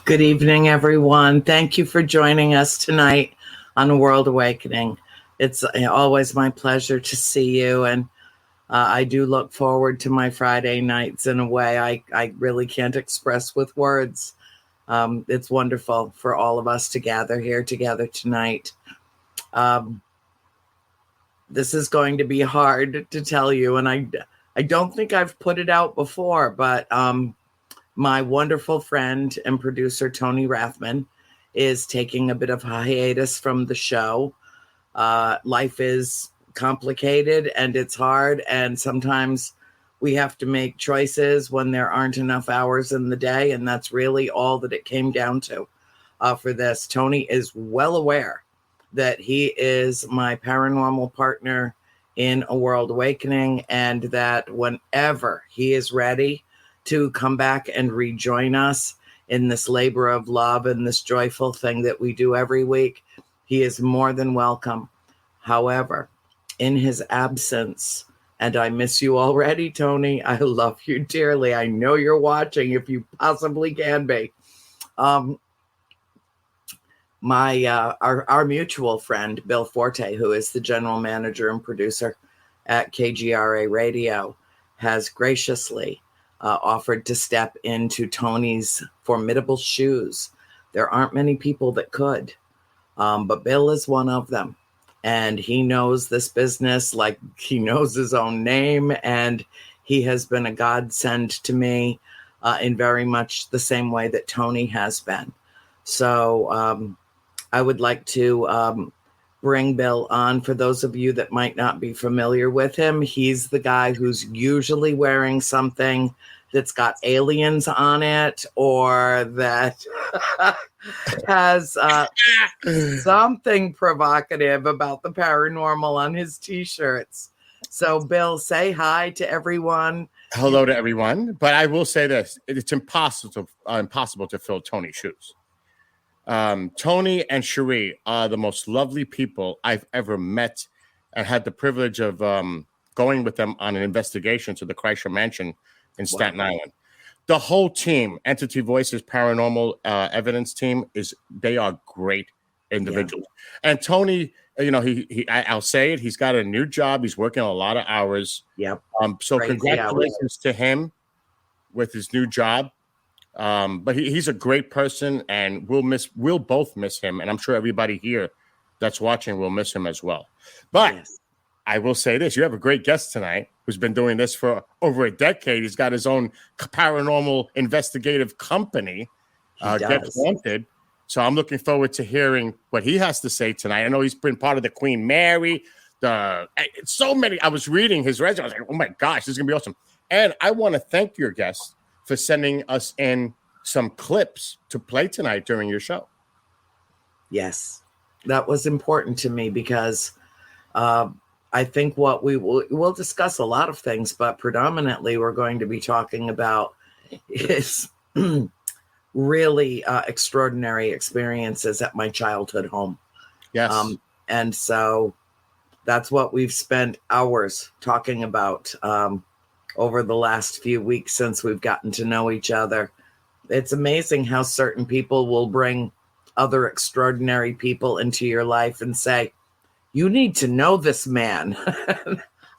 Good evening, everyone. Thank you for joining us tonight on World Awakening. It's always my pleasure to see you, and I do look forward to my Friday nights in a way I really can't express with words. It's wonderful for all of us to gather here together tonight. This is going to be hard to tell you, and I don't think I've put it out before, but my wonderful friend and producer, Tony Rathman, is taking a bit of hiatus from the show. Life is complicated and it's hard, and sometimes we have to make choices when there aren't enough hours in the day, and that's really all that it came down to for this. Tony is well aware that he is my paranormal partner in A World Awakening, and that whenever he is ready to come back and rejoin us in this labor of love and this joyful thing that we do every week, he is more than welcome. However, in his absence, and I miss you already, Tony, I love you dearly. I know you're watching if you possibly can be. Our mutual friend, Bill Forte, who is the general manager and producer at KGRA Radio, has graciously offered to step into Tony's formidable shoes. There aren't many people that could, but Bill is one of them. And he knows this business like he knows his own name, and he has been a godsend to me in very much the same way that Tony has been. So I would like to bring Bill on. For those of you that might not be familiar with him, he's the guy who's usually wearing something that's got aliens on it, or that has something provocative about the paranormal on his t-shirts. So Bill, say hi to everyone. Hello to everyone. But I will say this, it's impossible to fill Tony's shoes. Tony and Cherie are the most lovely people I've ever met, and had the privilege of going with them on an investigation to the Kreischer Mansion in Staten Island. The whole team, Entity Voices Paranormal Evidence team, they are great individuals. Yeah. And Tony, I'll say it, he's got a new job. He's working a lot of hours. Yep. So congratulations to him with his new job. But he's a great person, and we'll both miss him, and I'm sure everybody here that's watching will miss him as well. But yes, I will say this: you have a great guest tonight who's been doing this for over a decade. He's got his own paranormal investigative company, Get Wanted. So I'm looking forward to hearing what he has to say tonight. I know he's been part of the Queen Mary. So many. I was reading his resume. I was like, oh my gosh, this is gonna be awesome. And I want to thank your guest for sending us in some clips to play tonight during your show. Yes, that was important to me because I think what we'll discuss a lot of things, but predominantly we're going to be talking about is really extraordinary experiences at my childhood home. Yes. And so that's what we've spent hours talking about over the last few weeks since we've gotten to know each other. It's amazing how certain people will bring other extraordinary people into your life and say, you need to know this man.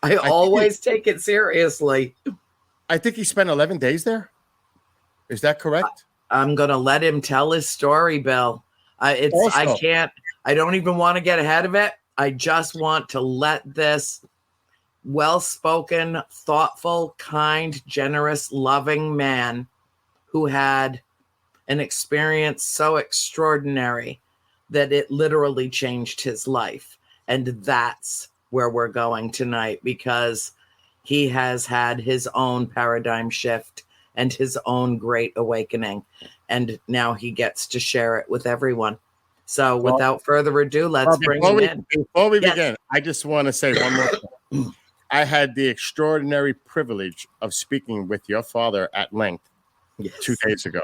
I always take it seriously. I think he spent 11 days there. Is that correct? I'm going to let him tell his story, Bill. I don't even want to get ahead of it. I just want to let this well-spoken, thoughtful, kind, generous, loving man who had an experience so extraordinary that it literally changed his life. And that's where we're going tonight, because he has had his own paradigm shift and his own great awakening. And now he gets to share it with everyone. So without further ado, let's bring him in. Before we begin, I just want to say one more thing. I had the extraordinary privilege of speaking with your father at length 2 days ago.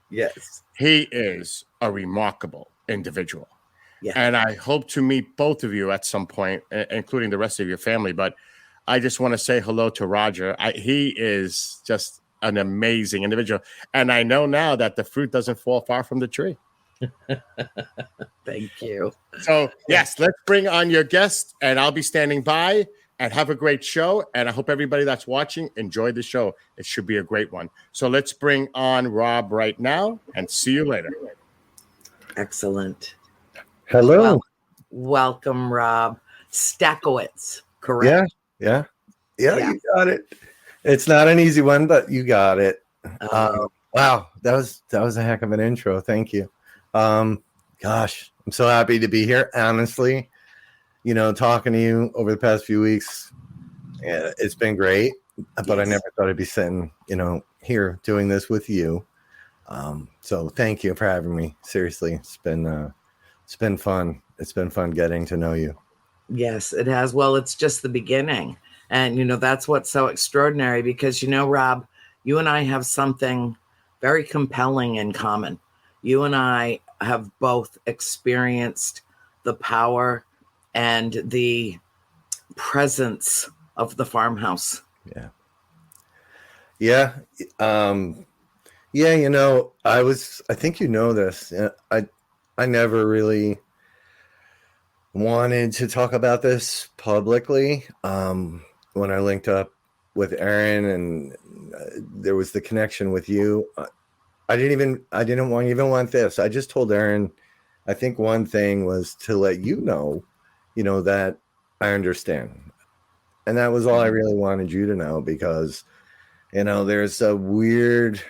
Yes. He is a remarkable individual. Yeah. And I hope to meet both of you at some point, including the rest of your family. But I just want to say hello to Roger. He is just an amazing individual. And I know now that the fruit doesn't fall far from the tree. Thank you. So, yes, let's bring on your guest, and I'll be standing by. And have a great show. And I hope everybody that's watching enjoyed the show. It should be a great one. So let's bring on Rob right now and see you later. Excellent. Hello. Well, welcome, Rob. Stachowicz, correct? Yeah, you got it. It's not an easy one, but you got it. Wow, that was a heck of an intro. Thank you. Gosh, I'm so happy to be here. Honestly, talking to you over the past few weeks, it's been great. But I never thought I'd be sitting, here doing this with you. So thank you for having me. Seriously, it's been fun. It's been fun getting to know you. Yes, it has. Well, it's just the beginning. And, that's what's so extraordinary because, Rob, you and I have something very compelling in common. You and I have both experienced the power and the presence of the farmhouse. Yeah. I think this. I never really wanted to talk about this publicly. When I linked up with Aaron and there was the connection with you, I didn't even want this. I just told Aaron, I think one thing was to let you know that I understand. And that was all I really wanted you to know because, there's a weird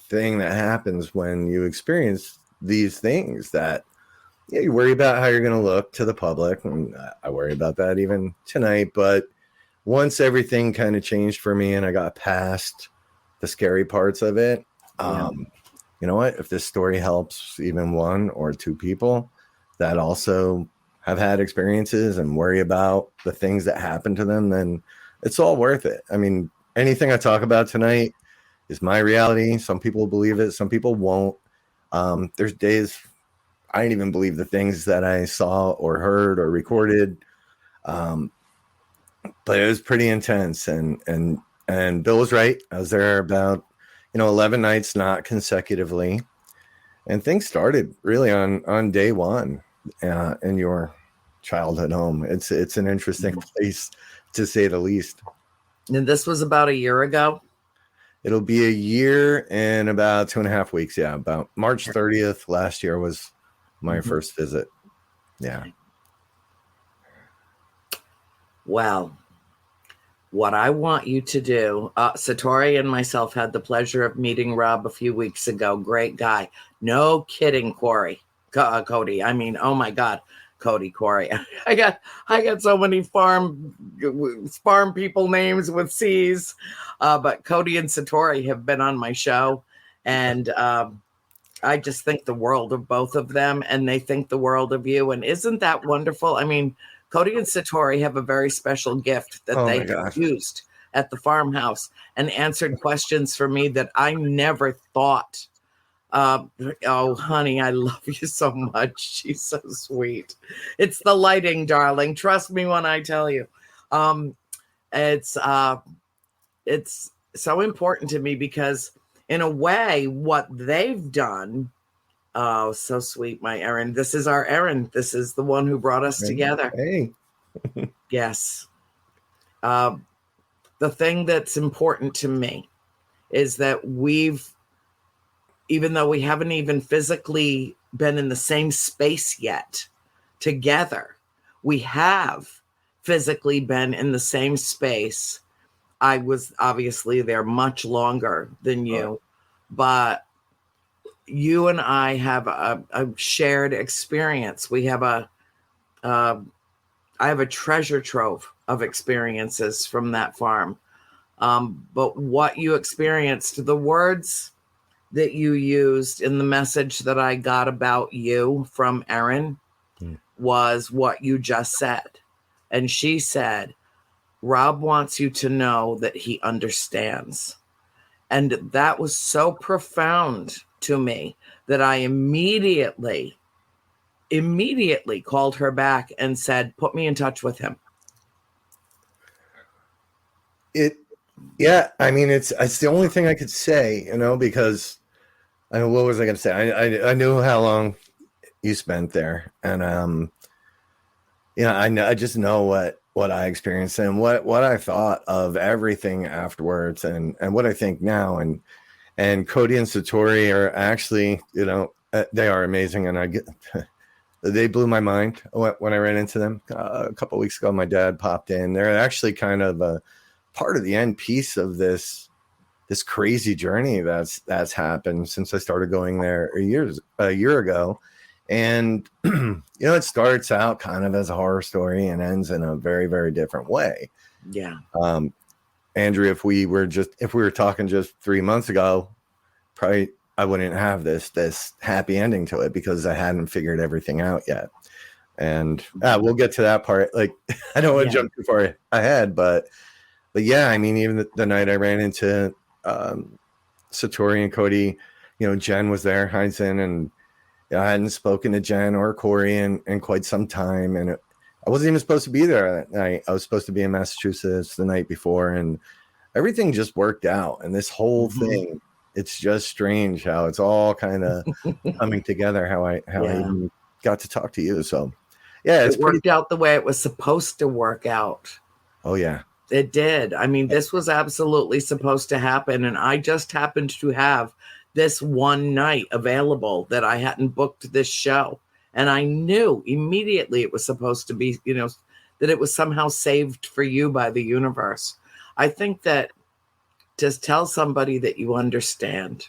thing that happens when you experience these things that you worry about how you're going to look to the public. And I worry about that even tonight. But once everything kind of changed for me and I got past the scary parts of it, you know what? If this story helps even one or two people that also have had experiences and worry about the things that happen to them, then it's all worth it. I mean, anything I talk about tonight is my reality. Some people believe it. Some people won't. There's days I didn't even believe the things that I saw or heard or recorded. But it was pretty intense. And Bill was right. I was there about 11 nights, not consecutively. And things started really on day one in your childhood home. It's an interesting place, to say the least. And this was about a year ago? It'll be a year and about 2.5 weeks. Yeah, about March 30th last year was my first visit. Yeah. Well, what I want you to do, Satori and myself had the pleasure of meeting Rob a few weeks ago. Great guy. No kidding, Cody. I mean, oh my God, Corey. I got so many farm people names with C's, but Cody and Satori have been on my show, and I just think the world of both of them, and they think the world of you. And isn't that wonderful? I mean, Cody and Satori have a very special gift that they used at the farmhouse and answered questions for me that I never thought. Oh, honey, I love you so much. She's so sweet. It's the lighting, darling. Trust me when I tell you. It's so important to me because in a way, what they've done. Oh, so sweet, my Erin. This is our Erin. This is the one who brought us together. Hey. Yes. The thing that's important to me is that even though we haven't even physically been in the same space yet together, we have physically been in the same space. I was obviously there much longer than you, but you and I have a shared experience. We have I have a treasure trove of experiences from that farm. But what you experienced, the words that you used in the message that I got about you from Erin was what you just said. And she said, Rob wants you to know that he understands. And that was so profound to me that I immediately called her back and said, put me in touch with him. Yeah, I mean, it's the only thing I could say, because what was I going to say? I knew how long you spent there, and I just know what I experienced and what I thought of everything afterwards, and what I think now, and Cody and Satori are actually, they are amazing, and they blew my mind when I ran into them a couple of weeks ago. My dad popped in. They're actually kind of a part of the end piece of this crazy journey that's happened since I started going there a year ago. And it starts out kind of as a horror story and ends in a very, very different way. Yeah. Andrew, if we were talking just 3 months ago, probably I wouldn't have this happy ending to it because I hadn't figured everything out yet. And we'll get to that part. Like, I don't want to jump too far ahead, but yeah, I mean, even the night I ran into Satori and Cody, Jen was there, Heinzen, and I hadn't spoken to Jen or Corey in quite some time. And I wasn't even supposed to be there that night. I was supposed to be in Massachusetts the night before, and everything just worked out. And this whole thing, it's just strange how it's all kind of coming together, how I even got to talk to you. So, yeah, it worked out the way it was supposed to work out. Oh, yeah. It did. I mean, this was absolutely supposed to happen. And I just happened to have this one night available that I hadn't booked this show. And I knew immediately it was supposed to be, that it was somehow saved for you by the universe. I think that just tell somebody that you understand,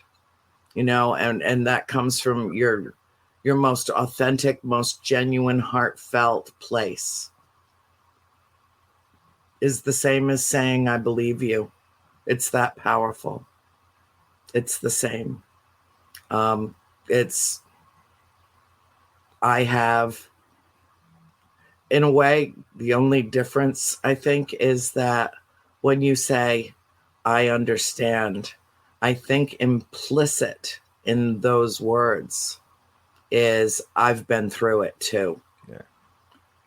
and that comes from your most authentic, most genuine, heartfelt place is the same as saying, I believe you. It's that powerful. It's the same. I have, in a way, the only difference I think is that when you say, I understand, I think implicit in those words is I've been through it too. Yeah.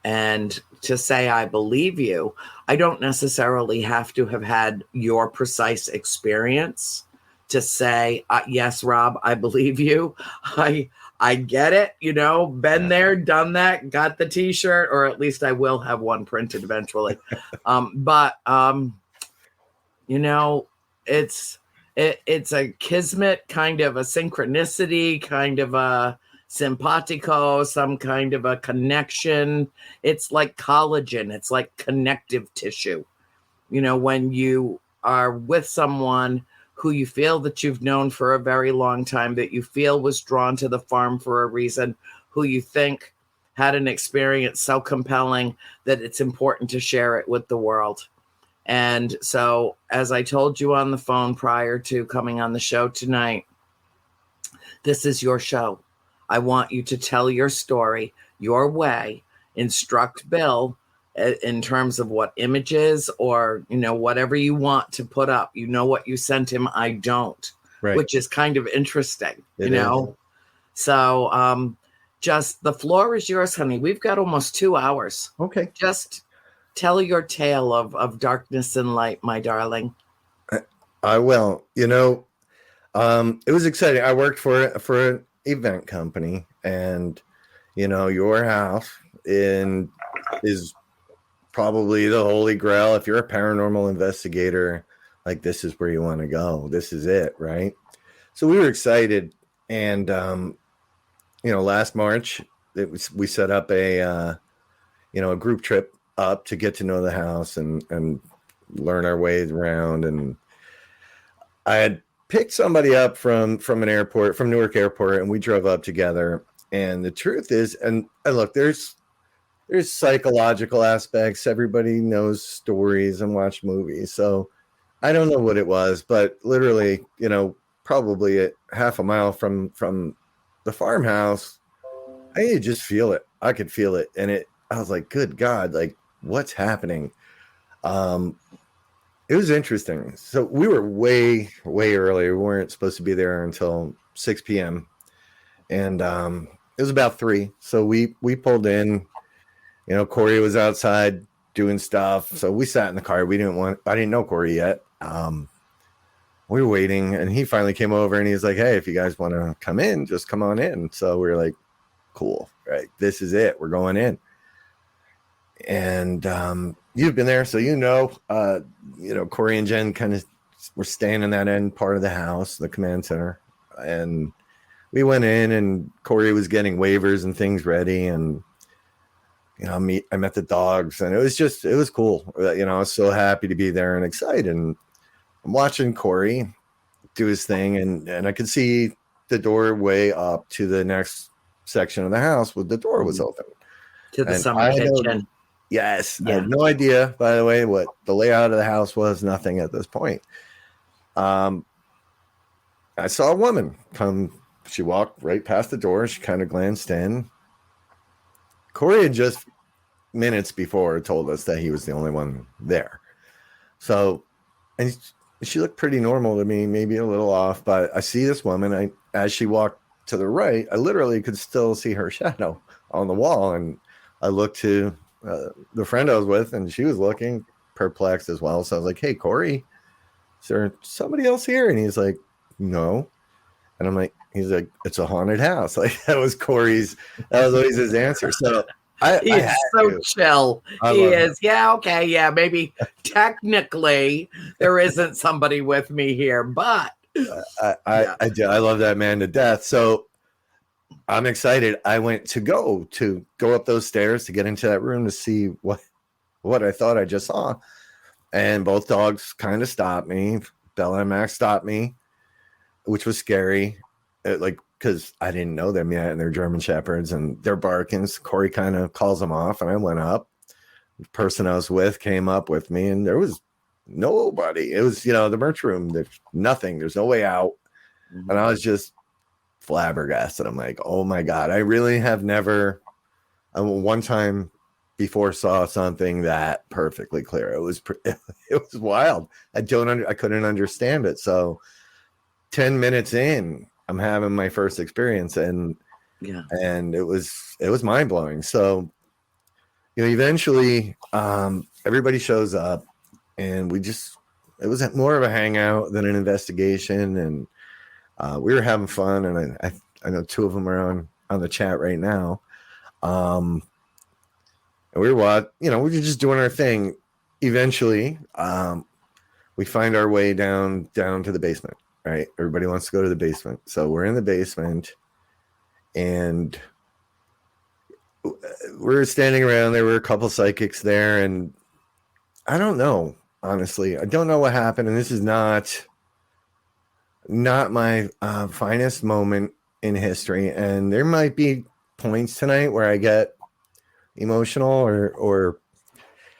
And to say I believe you, I don't necessarily have to have had your precise experience to say, yes, Rob, I believe you. I get it, been there, done that, got the t-shirt, or at least I will have one printed eventually. But it's a kismet, kind of a synchronicity, kind of a simpatico, some kind of a connection. It's like collagen. It's like connective tissue. When you are with someone who you feel that you've known for a very long time, that you feel was drawn to the farm for a reason, who you think had an experience so compelling that it's important to share it with the world. And so, as I told you on the phone prior to coming on the show tonight, this is your show. I want you to tell your story your way, instruct Bill in terms of what images or, whatever you want to put up. What you sent him, I don't, right. Which is kind of interesting, It is. So just the floor is yours, honey. We've got almost 2 hours. Okay. Just tell your tale of darkness and light, my darling. I will. It was exciting. I worked for an event company, and your house is probably the holy grail. If you're a paranormal investigator, like, this is where you want to go. This is it, right? So we were excited, and last March we set up a group trip up to get to know the house and learn our way around. And I had picked somebody up from an airport, from Newark Airport, and we drove up together. And the truth is, and look, there's psychological aspects. Everybody knows stories and watch movies. So I don't know what it was, but literally, probably at half a mile from the farmhouse, I could just feel it. I could feel it. And I was like, good God, like, what's happening? It was interesting. So we were way, way early. We weren't supposed to be there until 6 p.m. And it was about 3. So we pulled in. Corey was outside doing stuff. So we sat in the car. I didn't know Corey yet. we were waiting, and he finally came over, and he's like, "Hey, if you guys want to come in, just come on in." So we were like, "Cool, right? This is it. We're going in." And you've been there, so Corey and Jen kind of were staying in that end part of the house, the command center, and we went in, and Corey was getting waivers and things ready, and I met the dogs, and it was cool. I was so happy to be there and excited. And I'm watching Corey do his thing, and I could see the doorway up to the next section of the house where the door was open. To the summer kitchen. Yes. Yeah. I had no idea, by the way, what the layout of the house was. Nothing at this point. I saw a woman come. She walked right past the door. She kind of glanced in. Corey had just minutes before told us that he was the only one there. So, and she looked pretty normal to me, maybe a little off, but I see this woman. As she walked to the right, I literally could still see her shadow on the wall. And I looked to the friend I was with, and she was looking perplexed as well. So I was like, "Hey, Corey, is there somebody else here?" And he's like, "No." And I'm like, he's like, "It's a haunted house." Like that was always his answer. So he's so chill. He is. Yeah. Okay. Yeah. Maybe technically there isn't somebody with me here, but I love that man to death. So I'm excited. I went to go up those stairs to get into that room to see what I thought I just saw. And both dogs kind of stopped me. Bella and Max stopped me, which was scary. Because I didn't know them yet, and they're German Shepherds, and they're barking. So Corey kind of calls them off, and I went up. The person I was with came up with me, and there was nobody. It was, the merch room. There's nothing. There's no way out. Mm-hmm. And I was just flabbergasted. I'm like, oh my God, I really have never. One time before saw something that perfectly clear. It was wild. I couldn't understand it. So 10 minutes in, I'm having my first experience, and it was mind blowing. So, eventually, everybody shows up, and it was more of a hangout than an investigation, and we were having fun. And I know two of them are on the chat right now. And we were we were just doing our thing. Eventually, we find our way down to the basement. Right. Everybody wants to go to the basement. So we're in the basement, and we're standing around. There were a couple psychics there, and I don't know, honestly. I don't know what happened. And this is not my finest moment in history. And there might be points tonight where I get emotional or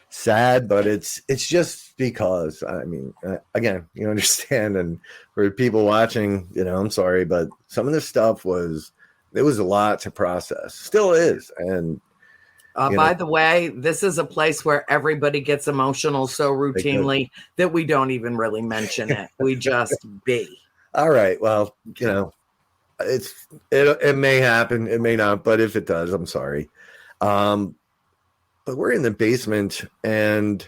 sad, but it's just because, again, you understand, and for people watching, I'm sorry, but some of this stuff was a lot to process, still is. And by the way, this is a place where everybody gets emotional so routinely that we don't even really mention it. We just be. All right, well, it may happen, it may not, but if it does, I'm sorry. But we're in the basement and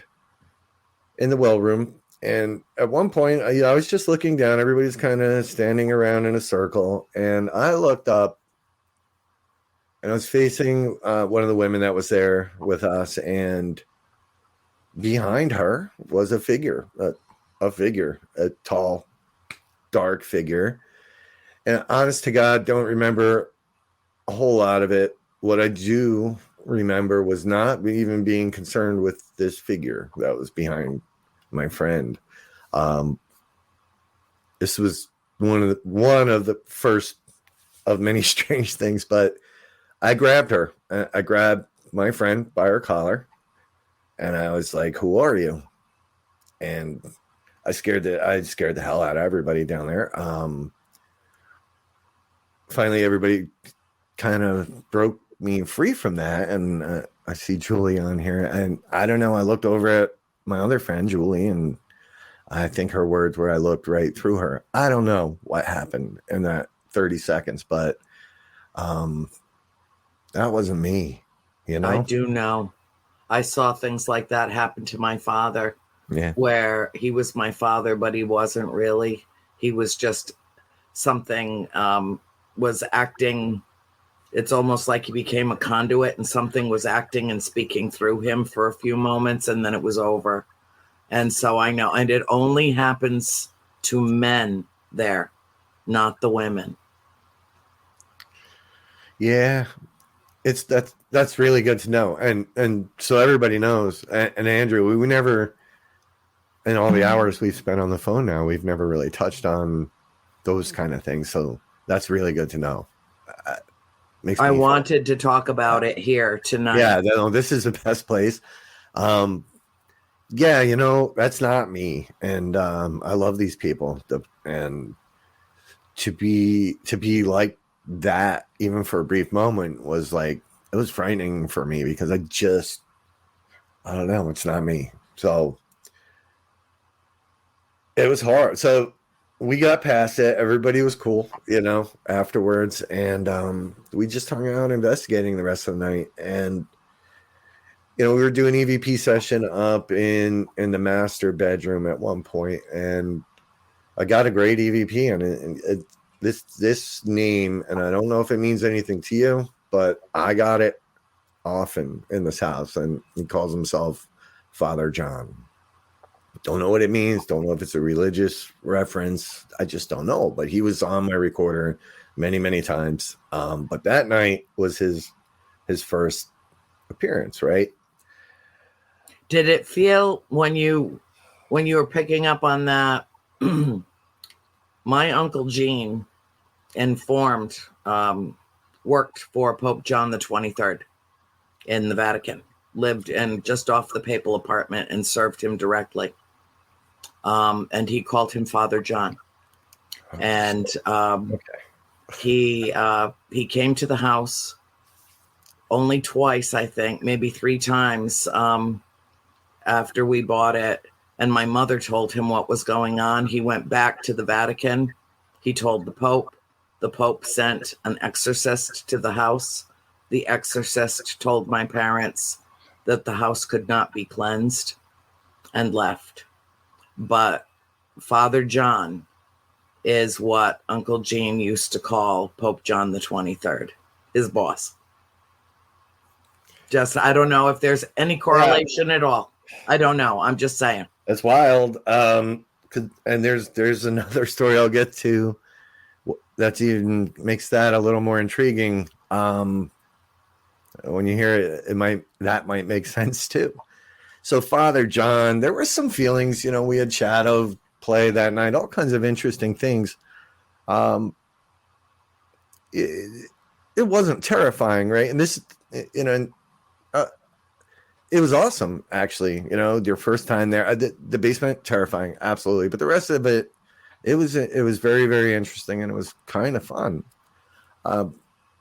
in the well room. And at one point, I was just looking down. Everybody's kind of standing around in a circle. And I looked up, and I was facing one of the women that was there with us. And behind her was a figure, a tall, dark figure. And honest to God, don't remember a whole lot of it. What I do remember was not even being concerned with this figure that was behind my friend. This was one of the first of many strange things, but I grabbed her. I grabbed my friend by her collar, and I was like, "Who are you?" And I scared the hell out of everybody down there. Finally, everybody kind of broke me free from that, and I see Julie on here, and I don't know, I looked over at my other friend Julie, and I think her words were, I looked right through her. I don't know what happened in that 30 seconds, but that wasn't me, I do know. I saw things like that happen to my father. Yeah. where he was my father, but he wasn't really. He was just something, was acting. It's almost like he became a conduit and something was acting and speaking through him for a few moments and then it was over. And so I know, and it only happens to men there, not the women. Yeah. That's really good to know. And so everybody knows. And Andrew, we never, in all the hours we've spent on the phone now, we've never really touched on those kind of things. So that's really good to know. I wanted to talk about it here tonight. Yeah, no, this is the best place. Yeah, you know, that's not me. And I love these people. And to be like that, even for a brief moment, was like, it was frightening for me because I don't know, it's not me. So it was hard. So we got past it. Everybody was cool, you know, afterwards. And we just hung out investigating the rest of the night. And, you know, we were doing EVP session up in the master bedroom at one point, and I got a great EVP. And this name, and I don't know if it means anything to you, but I got it often in this house, and he calls himself Father John. Don't know what it means. Don't know if it's a religious reference. I just don't know. But he was on my recorder many, many times. But that night was his first appearance, right? Did it feel when you were picking up on that? My Uncle Gene worked for Pope John the 23rd in the Vatican, lived in just off the papal apartment and served him directly. And he called him Father John. And he came to the house only twice, I think, maybe 3 times after we bought it. And my mother told him what was going on. He went back to the Vatican. He told the Pope. The Pope sent an exorcist to the house. The exorcist told my parents that the house could not be cleansed and left. But Father John is what Uncle Gene used to call Pope John the 23rd, his boss. Just, I don't know if there's any correlation at all. I don't know. I'm just saying. That's wild. And there's another story I'll get to that even makes that a little more intriguing. When you hear it, that might make sense too. So Father John, there were some feelings, you know, we had shadow play that night, all kinds of interesting things. It wasn't terrifying, right? And this, you know, it was awesome, actually. You know, your first time there, the basement, terrifying, absolutely. But the rest of it, it was very, very interesting, and it was kind of fun.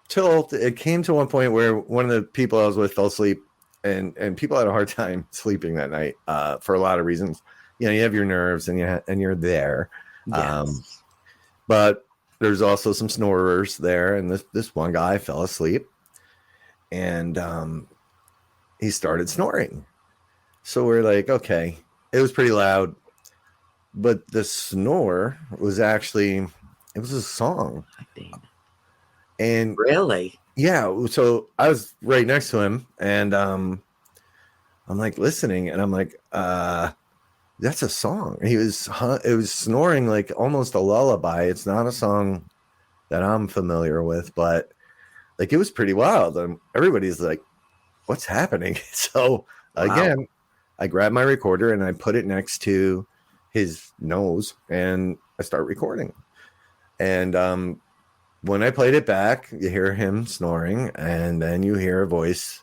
Till it came to one point where one of the people I was with fell asleep, and people had a hard time sleeping that night for a lot of reasons. You know, you have your nerves, and you're there. Yes. But there's also some snorers there, and this one guy fell asleep, and he started snoring. So we're like, okay, it was pretty loud, but the snore was actually, it was a song. And really? Yeah. So I was right next to him, and I'm like listening, and I'm like, that's a song. It was snoring like almost a lullaby. It's not a song that I'm familiar with, but like it was pretty wild. And everybody's like, what's happening? So again, wow. I grabbed my recorder and I put it next to his nose, and I start recording. And when I played it back, you hear him snoring, and then you hear a voice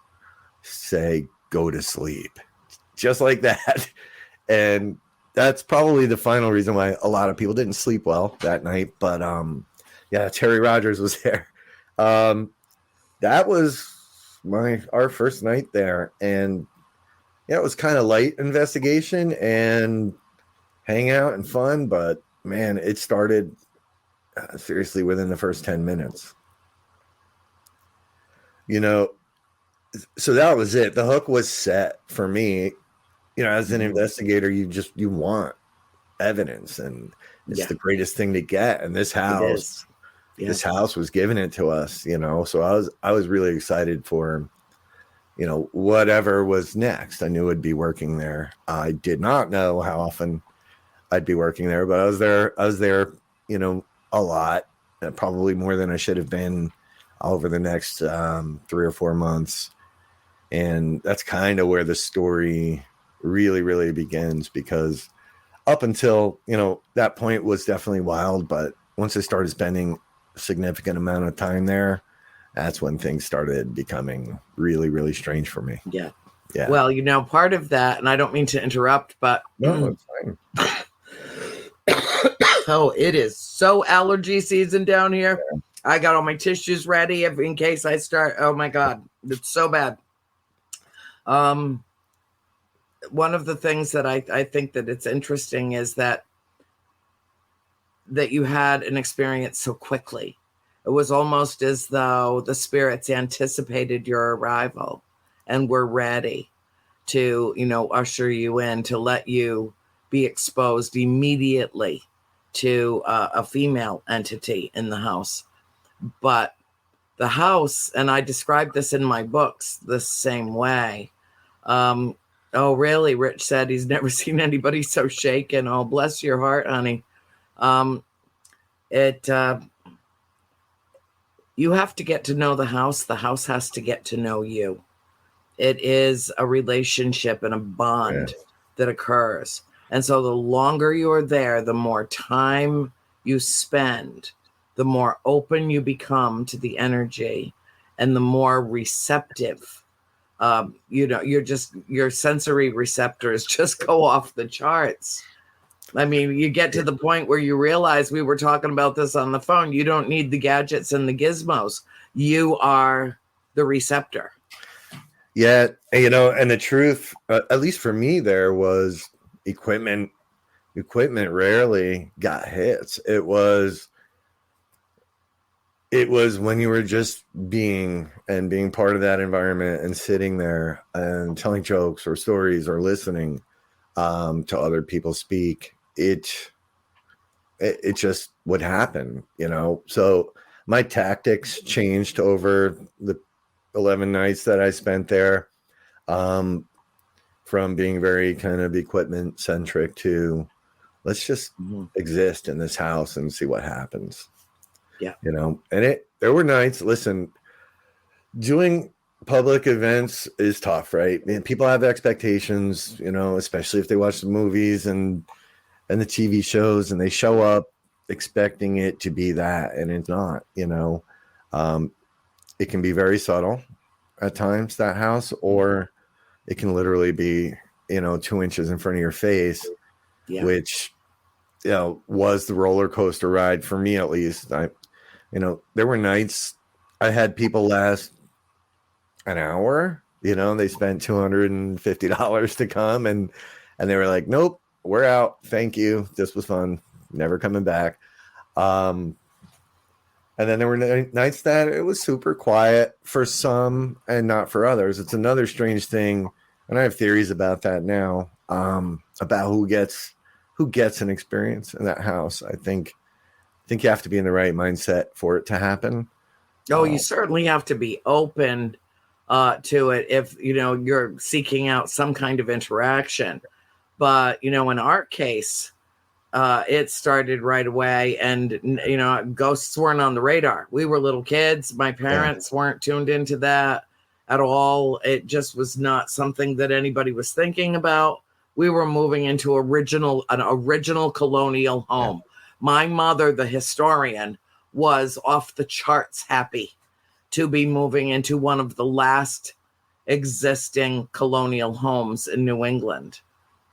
say, "Go to sleep," just like that. And that's probably the final reason why a lot of people didn't sleep well that night. But yeah, Terry Rogers was there. That was our first night there, and yeah, it was kind of light investigation and hangout and fun, but man, it started seriously within the first 10 minutes. You know, so that was it. The hook was set for me. as an investigator, you want evidence, and it's the greatest thing to get. And this house, was giving it to us, So I was really excited for, whatever was next. I knew I'd be working there. I did not know how often I'd be working there, but I was there, a lot, probably more than I should have been over the next 3 or 4 months. And that's kind of where the story really, really begins, because up until, that point was definitely wild. But once I started spending a significant amount of time there, that's when things started becoming really, really strange for me. Yeah. Yeah. Well, part of that, and I don't mean to interrupt, but no, it's fine. Oh, it is so allergy season down here. Yeah. I got all my tissues ready in case I start. Oh my God, it's so bad. One of the things that I think that it's interesting is that you had an experience so quickly. It was almost as though the spirits anticipated your arrival and were ready to, usher you in, to let you be exposed immediately to a female entity in the house. But the house, and I described this in my books the same way. Oh, really? Rich said he's never seen anybody so shaken. Oh, bless your heart, honey. You have to get to know the house. The house has to get to know you. It is a relationship and a bond that occurs. And so the longer you're there, the more time you spend, the more open you become to the energy, and the more receptive. Your sensory receptors just go off the charts. I mean, you get to the point where you realize, we were talking about this on the phone, you don't need the gadgets and the gizmos. You are the receptor. Yeah. And the truth, at least for me, there was equipment rarely got hits. It was when you were just being part of that environment and sitting there and telling jokes or stories or listening to other people speak. It just would happen, So my tactics changed over the 11 nights that I spent there, from being very kind of equipment centric to let's just exist in this house and see what happens. Yeah. And there were nights, listen, doing public events is tough, right? And people have expectations, especially if they watch the movies and the TV shows, and they show up expecting it to be that, and it's not. It can be very subtle at times, that house, or it can literally be 2 inches in front of your face, which was the roller coaster ride for me, at least. There were nights I had people last an hour. They spent $250 to come, and they were like, nope, we're out. Thank you. This was fun. Never coming back. And then there were nights that it was super quiet for some and not for others. It's another strange thing. And I have theories about that now, about who gets an experience in that house. I think you have to be in the right mindset for it to happen. Oh, you certainly have to be open to it if, you're seeking out some kind of interaction. But, in our case, it started right away, and, ghosts weren't on the radar. We were little kids. My parents weren't tuned into that at all. It just was not something that anybody was thinking about. We were moving into an original colonial home. Yeah. My mother, the historian, was off the charts happy to be moving into one of the last existing colonial homes in New England.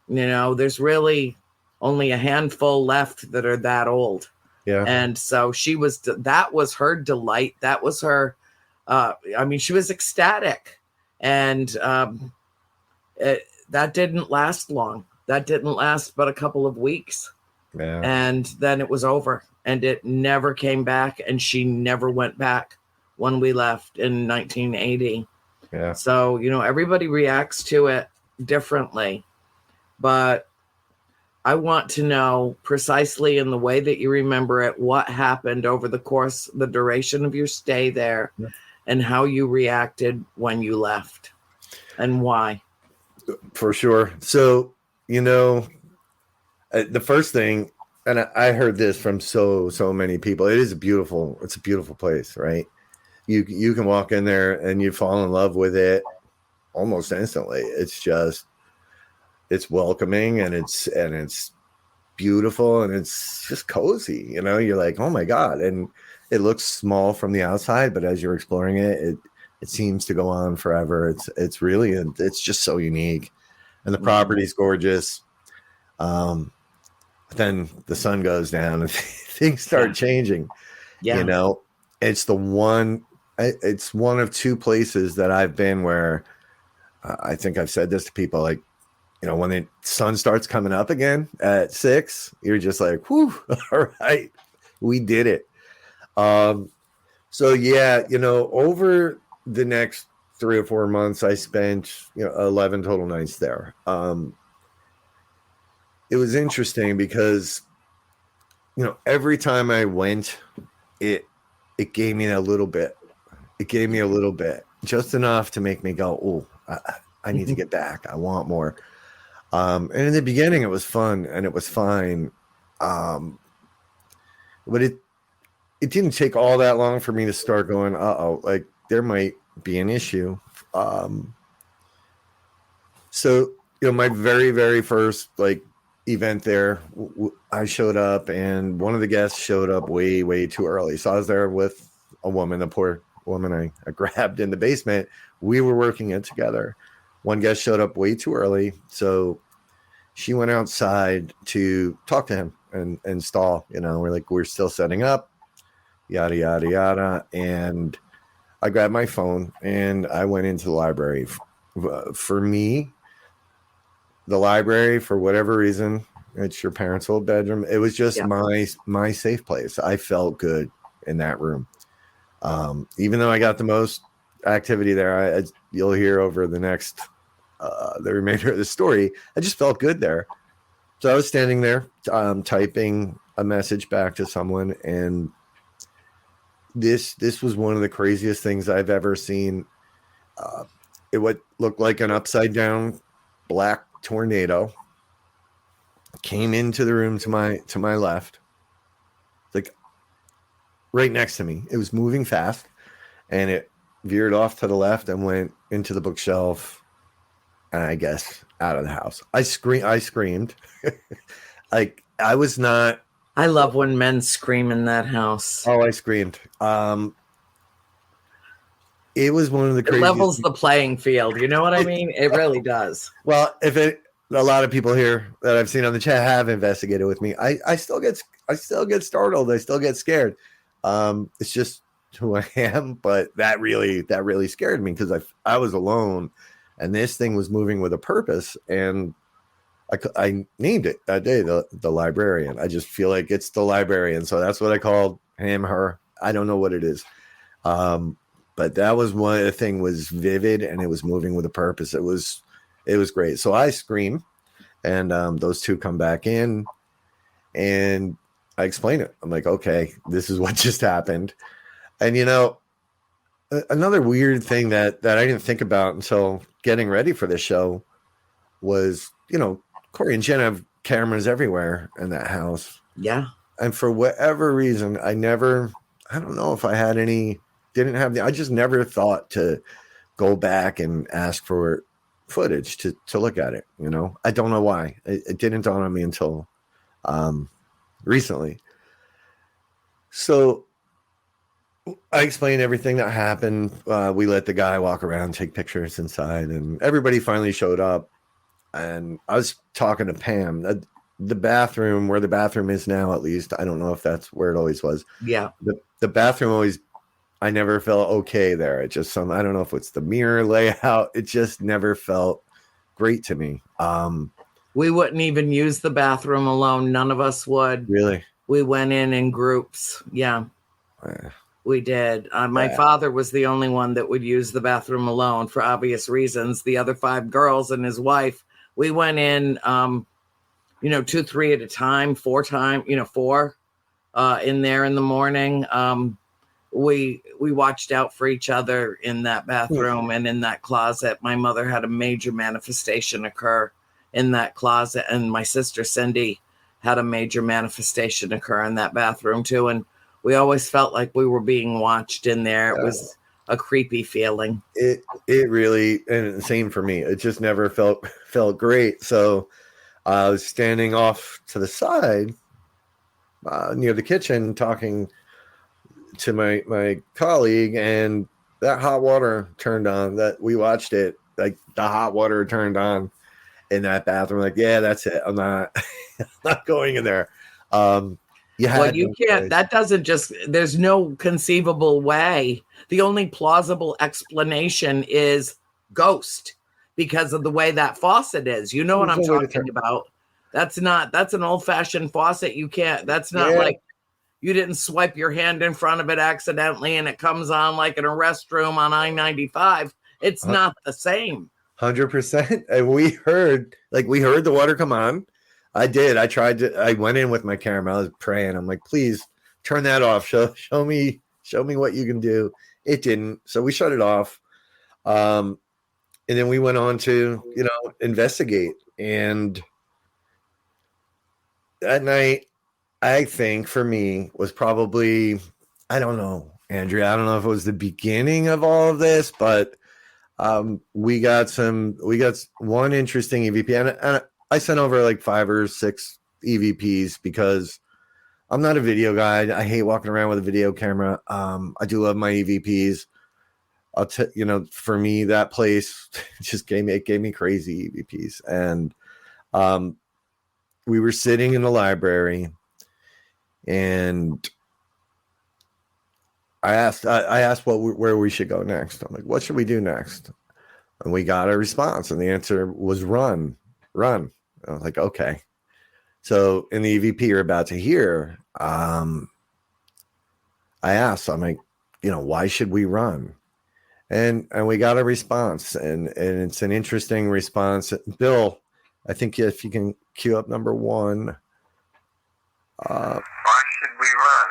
There's really only a handful left that are that old. Yeah. And so that was her delight. That was her, she was ecstatic. And that didn't last long. That didn't last but a couple of weeks. Yeah. And then it was over, and it never came back. And she never went back when we left in 1980. Yeah. So, everybody reacts to it differently. but I want to know precisely in the way that you remember it, what happened over the duration of your stay there, and how you reacted when you left and why. For sure. So, the first thing, and I heard this from so many people. It's a beautiful place, right? You can walk in there and you fall in love with it almost instantly. It's welcoming, and it's beautiful, and it's just cozy. You're like, oh my God. And it looks small from the outside, but as you're exploring it seems to go on forever. It's just so unique, and the property's gorgeous. Then the sun goes down and things start changing. It's one of two places that I've been where I think I've said this to people, like, when the sun starts coming up again at 6, you're just like, whew, all right, we did it. So yeah, over the next 3 or 4 months, I spent 11 total nights there. It was interesting because every time I went, it gave me a little bit. It gave me a little bit, just enough to make me go, oh, I need to get back. I want more. And in the beginning, it was fun and it was fine. But it didn't take all that long for me to start going, like there might be an issue. So, my very, very first event there, I showed up, and one of the guests showed up way, way too early. So I was there with a woman, the poor woman I grabbed in the basement. We were working it together. One guest showed up way too early, so she went outside to talk to him and stall. We're still setting up, yada, yada, yada. And I grabbed my phone and I went into the library. For me, the library, for whatever reason, it's your parents' old bedroom. It was just my safe place. I felt good in that room. Even though I got the most activity there, you'll hear over the next the remainder of the story, I just felt good there. So I was standing there typing a message back to someone, and this was one of the craziest things I've ever seen. It would look like an upside down black tornado came into the room to my left, like right next to me. It was moving fast, and it veered off to the left and went into the bookshelf, and I guess out of the house. I screamed. Like I was not. I love when men scream in that house. Oh, I screamed. It was one of the craziest. It levels the playing field. You know what I mean? It really does. Well, a lot of people here that I've seen on the chat have investigated with me. I still get startled. I still get scared. It's just who I am. But that really scared me because I was alone, and this thing was moving with a purpose. And I named it that day the librarian. I just feel like it's the librarian, so that's what I called him, her. I don't know what it is. But that was one. The thing was vivid, and it was moving with a purpose. It was great. So I scream, and those two come back in, and I explain it. I'm like, okay, this is what just happened. And another weird thing that I didn't think about until getting ready for this show was, Corey and Jen have cameras everywhere in that house. Yeah. And for whatever reason, I don't know if I had any. I just never thought to go back and ask for footage to look at it. I don't know why. It didn't dawn on me until recently. So I explained everything that happened. We let the guy walk around, take pictures inside, and everybody finally showed up. And I was talking to Pam. The bathroom, where the bathroom is now, at least, I don't know if that's where it always was. Yeah. The bathroom always, I never felt okay there. It just I don't know if it's the mirror layout. It just never felt great to me. We wouldn't even use the bathroom alone. None of us would. Really? We went in groups. Yeah. We did. My father was the only one that would use the bathroom alone for obvious reasons. The other 5 girls and his wife We went in, 2, 3 at a time, 4 in there in the morning. We watched out for each other in that bathroom and in that closet. My mother had a major manifestation occur in that closet, and my sister Cindy had a major manifestation occur in that bathroom too. And we always felt like we were being watched in there. It was a creepy feeling. It really, and same for me. It just never felt great. So I was standing off to the side near the kitchen talking to my colleague, and that hot water turned on. That we watched it, like the hot water turned on in that bathroom. Like, yeah, that's it. I'm not not going in there. You can't. That doesn't just. There's no conceivable way. The only plausible explanation is ghost, because of the way that faucet is. You know what I'm talking about? That's an old-fashioned faucet. You can't. That's not like you didn't swipe your hand in front of it accidentally and it comes on like in a restroom on I-95. It's not the same. 100%. And we heard the water come on. I did. I went in with my camera. I was praying. I'm like, please turn that off. Show me what you can do. It didn't. So we shut it off. And then we went on to, investigate. And that night, I think for me was probably, I don't know, Andrea, I don't know if it was the beginning of all of this, but we got one interesting EVP, and I sent over like 5 or 6 EVPs because I'm not a video guy. I hate walking around with a video camera. I do love my EVPs. For me, that place just gave me crazy EVPs. And we were sitting in the library, and I asked where we should go next. I'm like, what should we do next? And we got a response, and the answer was run. I was like, okay. So in the EVP you're about to hear, I asked, I'm like, why should we run? And we got a response, and it's an interesting response. Bill, I think if you can cue up number 1. Why should we run?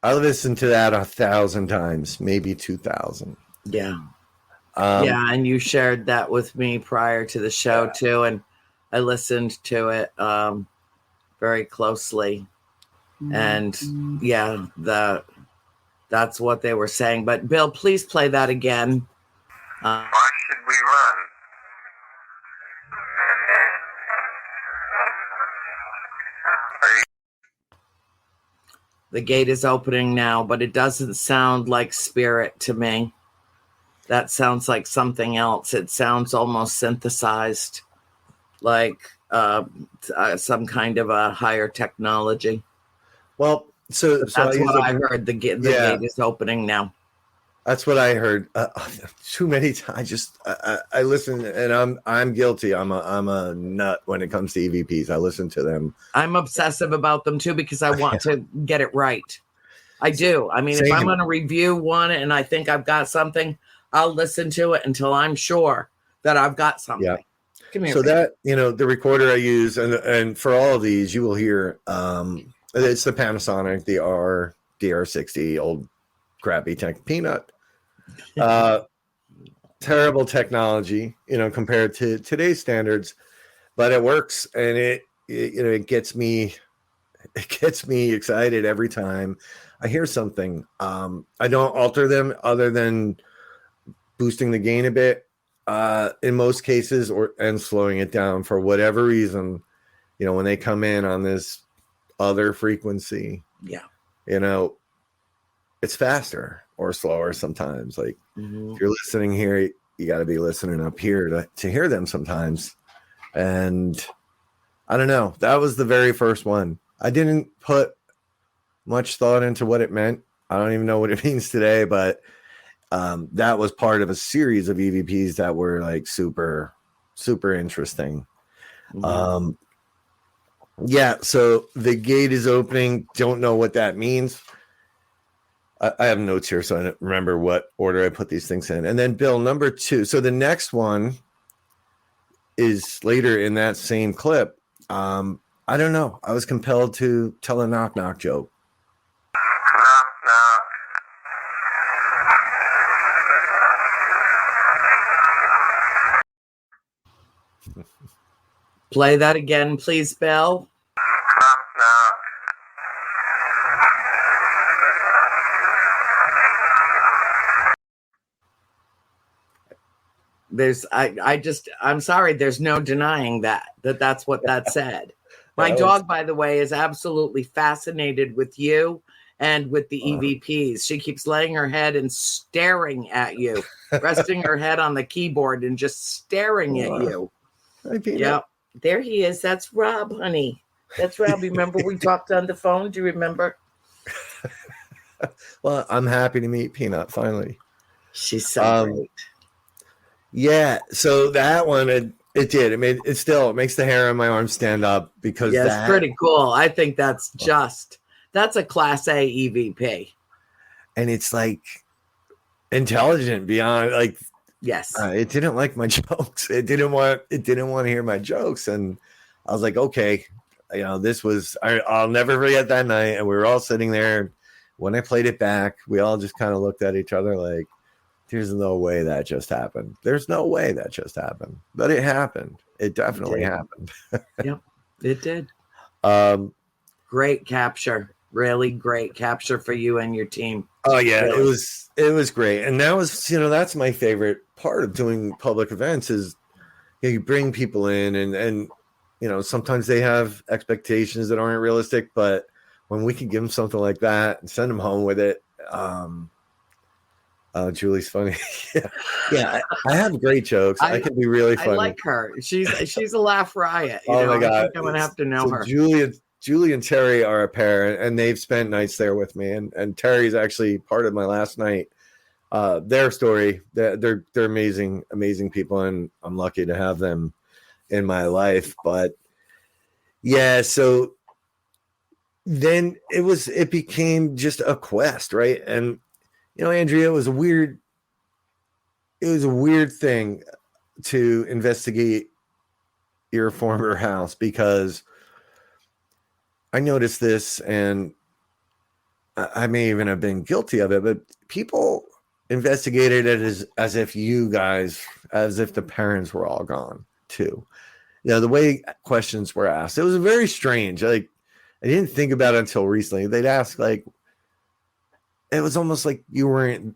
I listened to that 1,000 times, maybe 2,000. Yeah. And you shared that with me prior to the show too, and I listened to it very closely. And that's what they were saying. But Bill, please play that again. Why should we run? The gate is opening now, but it doesn't sound like spirit to me. That sounds like something else. It sounds almost synthesized, like some kind of a higher technology. Well, so that's what I heard. The gate is opening now. That's what I heard too many times. I listen, and I'm guilty. I'm a nut when it comes to EVPs. I listen to them. I'm obsessive about them too because I want to get it right. I do. I mean, if I'm going to review one and I think I've got something, I'll listen to it until I'm sure that I've got something. Yeah. So that, the recorder I use, and for all of these, you will hear it's the Panasonic, the DR60, old crappy tech peanut. Terrible technology, compared to today's standards, but it works, and it gets me excited every time I hear something. I don't alter them other than boosting the gain a bit in most cases, and slowing it down for whatever reason. When they come in on this other frequency, it's faster or slower sometimes. Like if you're listening here, you got to be listening up here to hear them sometimes. And I don't know. That was the very first one. I didn't put much thought into what it meant. I don't even know what it means today, but that was part of a series of EVPs that were like super, super interesting. So the gate is opening. Don't know what that means. I have notes here, so I don't remember what order I put these things in. And then Bill, number 2. So the next one is later in that same clip. I don't know. I was compelled to tell a knock knock joke. Knock, knock. Play that again, please, Bill. Knock, knock. I'm sorry, there's no denying that's what that said. My dog, by the way, is absolutely fascinated with you and with the EVPs. She keeps laying her head and staring at you, resting her head on the keyboard and just staring at you. Yeah, there he is. That's Rob, honey. That's Rob. Remember we talked on the phone? Do you remember? Well, I'm happy to meet Peanut finally. She's so great. Yeah, so that one it did. It makes the hair on my arm stand up because it's pretty cool. I think that's a class A EVP. And it's like intelligent beyond like yes. It didn't like my jokes. It didn't want to hear my jokes. And I was like, okay, this was I'll never forget that night. And we were all sitting there. When I played it back, we all just kind of looked at each other like, there's no way that just happened. There's no way that just happened. But it happened. It definitely happened. Yep, it did. Great capture. Really great capture for you and your team. Oh yeah, really. It was great. And that was, that's my favorite part of doing public events is you bring people in and sometimes they have expectations that aren't realistic, but when we can give them something like that and send them home with it, Julie's funny. yeah. I have great jokes. I can be really funny. I like her. She's a laugh riot. Oh my God. I think I'm gonna have to know her. Julie and Terry are a pair, and they've spent nights there with me. And Terry's actually part of my last night. Their story, they're amazing people, and I'm lucky to have them in my life. But yeah, so then it became just a quest, right? And Andrea, it was a weird thing to investigate your former house because I noticed this, and I may even have been guilty of it, but people investigated it as if the parents were all gone too. The way questions were asked, it was very strange. Like, I didn't think about it until recently. They'd ask, like, it was almost like you weren't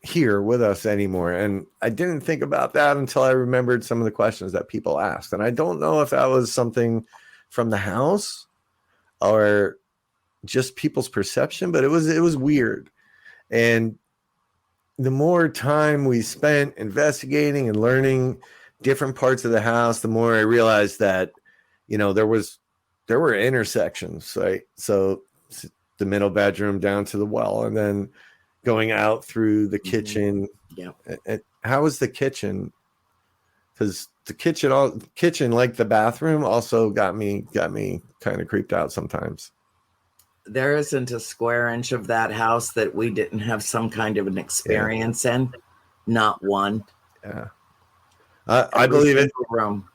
here with us anymore. And I didn't think about that until I remembered some of the questions that people asked. And I don't know if that was something from the house or just people's perception, but it was weird. And the more time we spent investigating and learning different parts of the house, the more I realized that, there were intersections, right? So the middle bedroom down to the well, and then going out through the kitchen. Yeah. How was the kitchen? Because the kitchen, like the bathroom, also got me kind of creeped out sometimes. There isn't a square inch of that house that we didn't have some kind of an experience in. Not one. Yeah. I believe it. Room.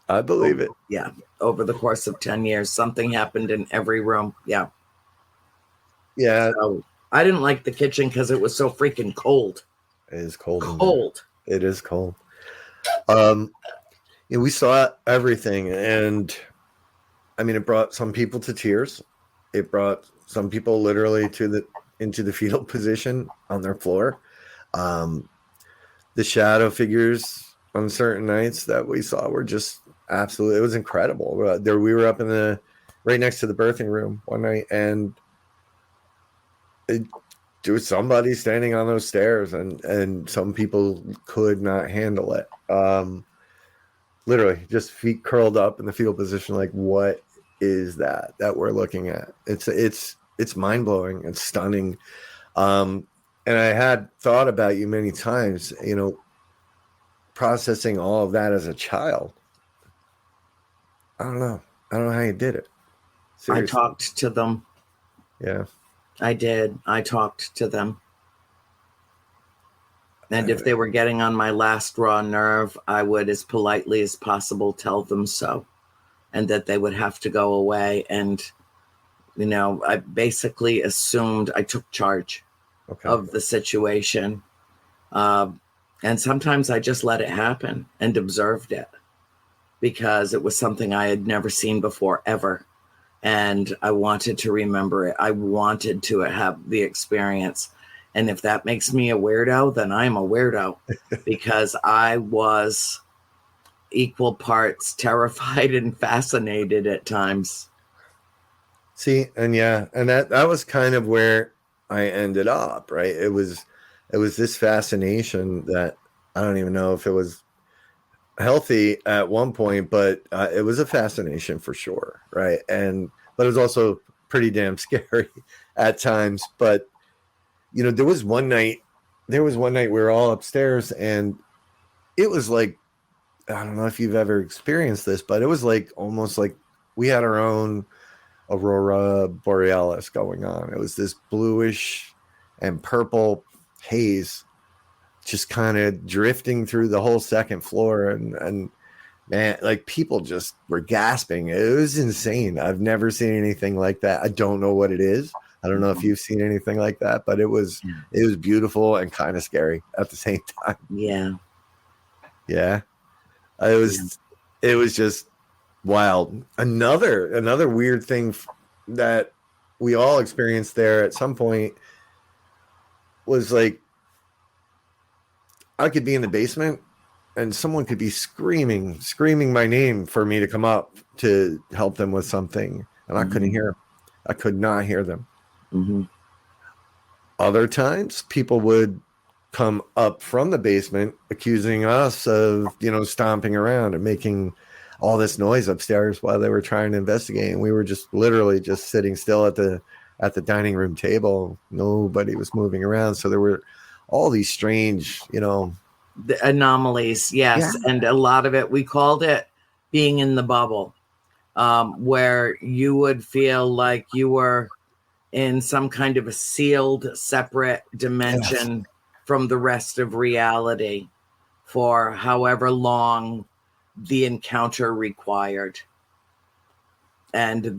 I believe it. Yeah. Over the course of 10 years, something happened in every room. Yeah. Yeah. So I didn't like the kitchen because it was so freaking cold. It is cold. It is cold. We saw everything, and I mean, it brought some people to tears. It brought some people literally into the fetal position on their floor. The shadow figures on certain nights that we saw were just absolutely, it was incredible. We were up right next to the birthing room one night, and there was somebody standing on those stairs, and some people could not handle it. Literally just feet curled up in the fetal position. Like, what is that we're looking at? It's mind blowing. It's stunning. And I had thought about you many times, processing all of that as a child. I don't know how you did it. Seriously. I talked to them. Yeah. I did. I talked to them. And if they were getting on my last raw nerve, I would, as politely as possible, tell them so, and that they would have to go away. And, I basically assumed I took charge of the situation. And sometimes I just let it happen and observed it because it was something I had never seen before, ever. And I wanted to remember it. I wanted to have the experience. And if that makes me a weirdo, then I'm a weirdo because I was equal parts terrified and fascinated at times. See, and that was kind of where I ended up, right? It was this fascination that I don't even know if it was healthy at one point, but it was a fascination for sure, right? But it was also pretty damn scary at times. But there was one night we were all upstairs, and it was like, I don't know if you've ever experienced this, but it was like almost like we had our own aurora borealis going on. It was this bluish and purple haze just kind of drifting through the whole second floor, and man, like people just were gasping. It was insane. I've never seen anything like that. I don't know what it is. I don't know if you've seen anything like that, but it was beautiful and kind of scary at the same time. Yeah. It was just wild. Another weird thing that we all experienced there at some point was like, I could be in the basement and someone could be screaming my name for me to come up to help them with something. And I couldn't hear them. I could not hear them. Mm-hmm. Other times people would come up from the basement accusing us of, stomping around and making all this noise upstairs while they were trying to investigate. And we were just literally just sitting still at the dining room table. Nobody was moving around. So there were all these strange, the anomalies. Yes. Yeah. And a lot of it, we called it being in the bubble, where you would feel like you were in some kind of a sealed, separate dimension from the rest of reality for however long the encounter required. And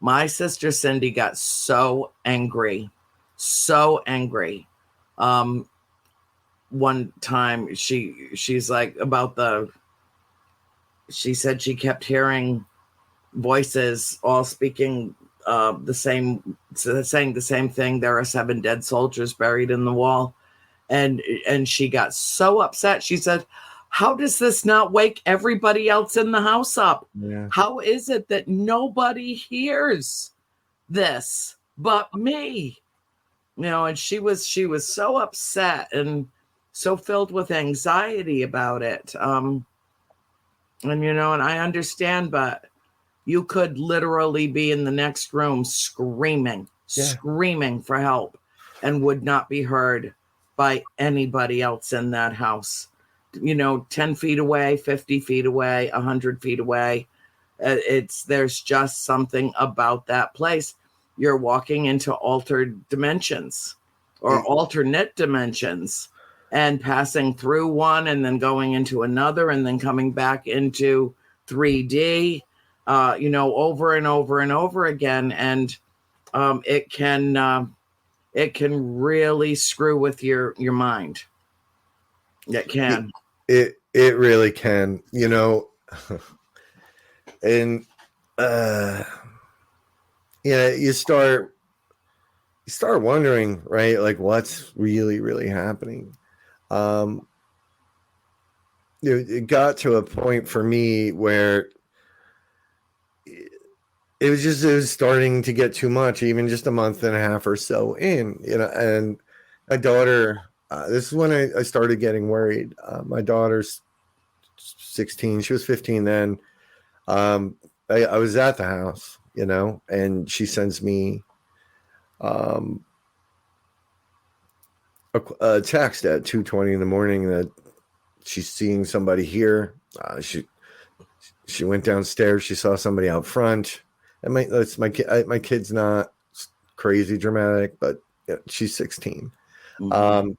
my sister Cindy got so angry. One time she's like she said she kept hearing voices all speaking saying the same thing. There are 7 dead soldiers buried in the wall. And she got so upset. She said, how does this not wake everybody else in the house up? Yeah. How is it that nobody hears this but me? And she was so upset and so filled with anxiety about it. And I understand, but you could literally be in the next room screaming for help and would not be heard by anybody else in that house. 10 feet away, 50 feet away, 100 feet away. There's just something about that place. You're walking into altered dimensions or alternate dimensions and passing through one and then going into another and then coming back into 3D, over and over and over again. And it can really screw with your mind. It can. It really can, and you start wondering, right? Like what's really, really happening. It got to a point for me where it was starting to get too much, even just a month and a half or so in, and my daughter, this is when I started getting worried. My daughter's 16. She was 15 then. I was at the house, and she sends me a text at 2:20 in the morning that she's seeing somebody here. She went downstairs. She saw somebody out front. And my kid's not crazy dramatic, but she's 16. Mhm.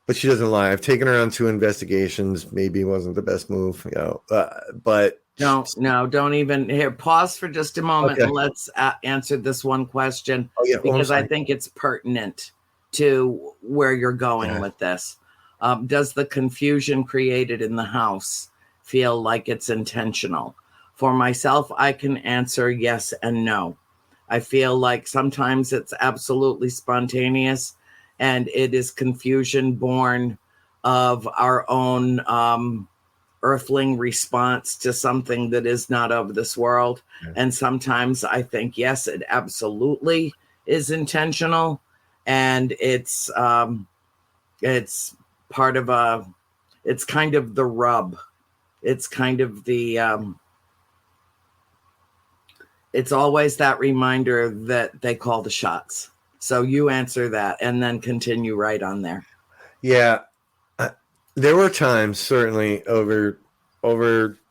But she doesn't lie. I've taken her on 2 investigations. Maybe it wasn't the best move, but don't even here. Pause for just a moment Okay. and let's answer this one question Oh, yeah. because I think it's pertinent to where you're going with this. Does the confusion created in the house feel like it's intentional? For myself, I can answer yes and no. I feel like sometimes it's absolutely spontaneous and it is confusion born of our own earthling response to something that is not of this world. Yeah. And sometimes I think, yes, it absolutely is intentional. And it's part of it's kind of the rub. It's kind of it's always that reminder that they call the shots. So you answer that and then continue right on there. Yeah. There were times certainly over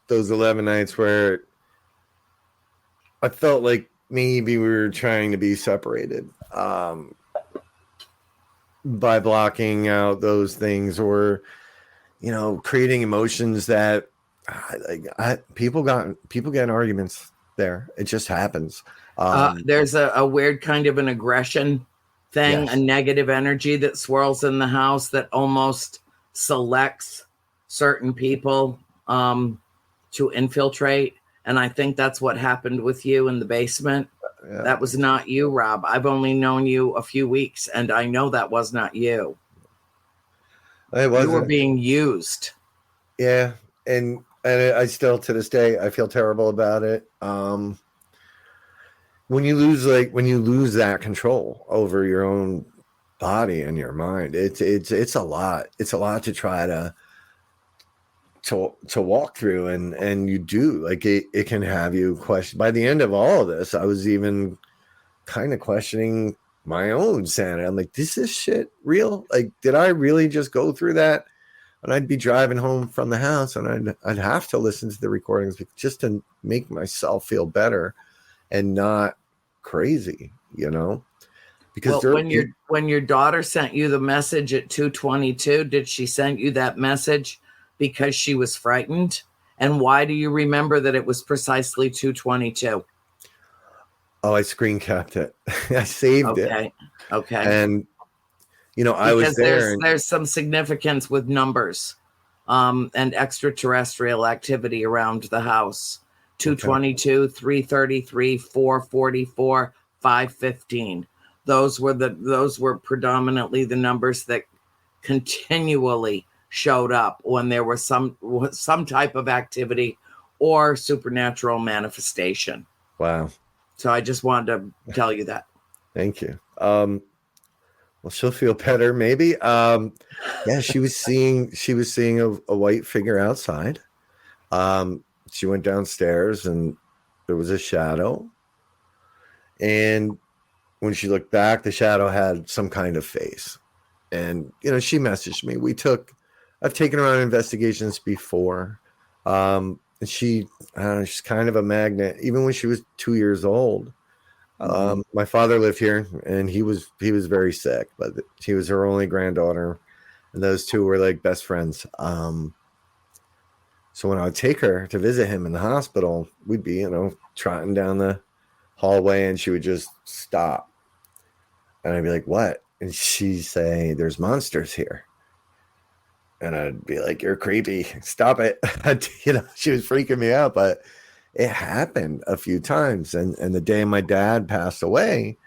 those 11 nights where I felt like maybe we were trying to be separated by blocking out those things or, creating emotions that people get in arguments there. It just happens. There's a weird kind of an aggression thing, Yes. a negative energy that swirls in the house that almost selects certain people to infiltrate. And I think that's what happened with you in the basement. Yeah. That was not you, Rob. I've only known you a few weeks, and I know that was not you. It wasn't. You were being used. Yeah, and I still to this day I feel terrible about it. When you lose that control over your own body and your mind, it's a lot. It's a lot to try to walk through, and you do it can have you question. By the end of all of this, I was even kind of questioning my own sanity. I'm like, is this shit real? Like, did I really just go through that? And I'd be driving home from the house and I'd have to listen to the recordings just to make myself feel better and not crazy, because when your daughter sent you the message at 2:22, did she send you that message because she was frightened? And why do you remember that it was precisely 2:22? Oh, I screen capped it. I saved it. Okay. And I was there. There's some significance with numbers and extraterrestrial activity around the house. 2:22, 3:33, 4:44, 5:15. Those were predominantly the numbers that continually showed up when there was some type of activity or supernatural manifestation. Wow. So I just wanted to tell you that. Thank you. Well, she'll feel better, maybe. Yeah, she was seeing a white figure outside. She went downstairs and there was a shadow. And when she looked back, the shadow had some kind of face. And, she messaged me. I've taken her on investigations before. And she's kind of a magnet. Even when she was 2 years old, my father lived here and he was very sick, but she was her only granddaughter. And those two were like best friends. So when I would take her to visit him in the hospital, we'd be, trotting down the hallway and she would just stop. And I'd be like, what? And she'd say, there's monsters here. And I'd be like, you're creepy. Stop it. She was freaking me out, but it happened a few times. And the day my dad passed away,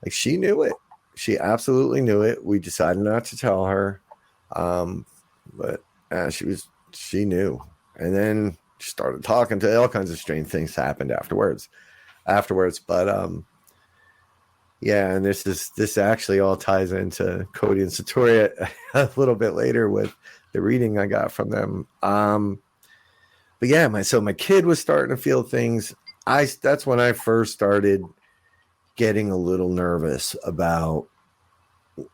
she knew it. She absolutely knew it. We decided not to tell her. But she knew. And then she started talking to all kinds of strange things happened afterwards. But yeah, and this actually all ties into Cody and Satori a little bit later with the reading I got from them. But yeah, my kid was starting to feel things. That's when I first started getting a little nervous about,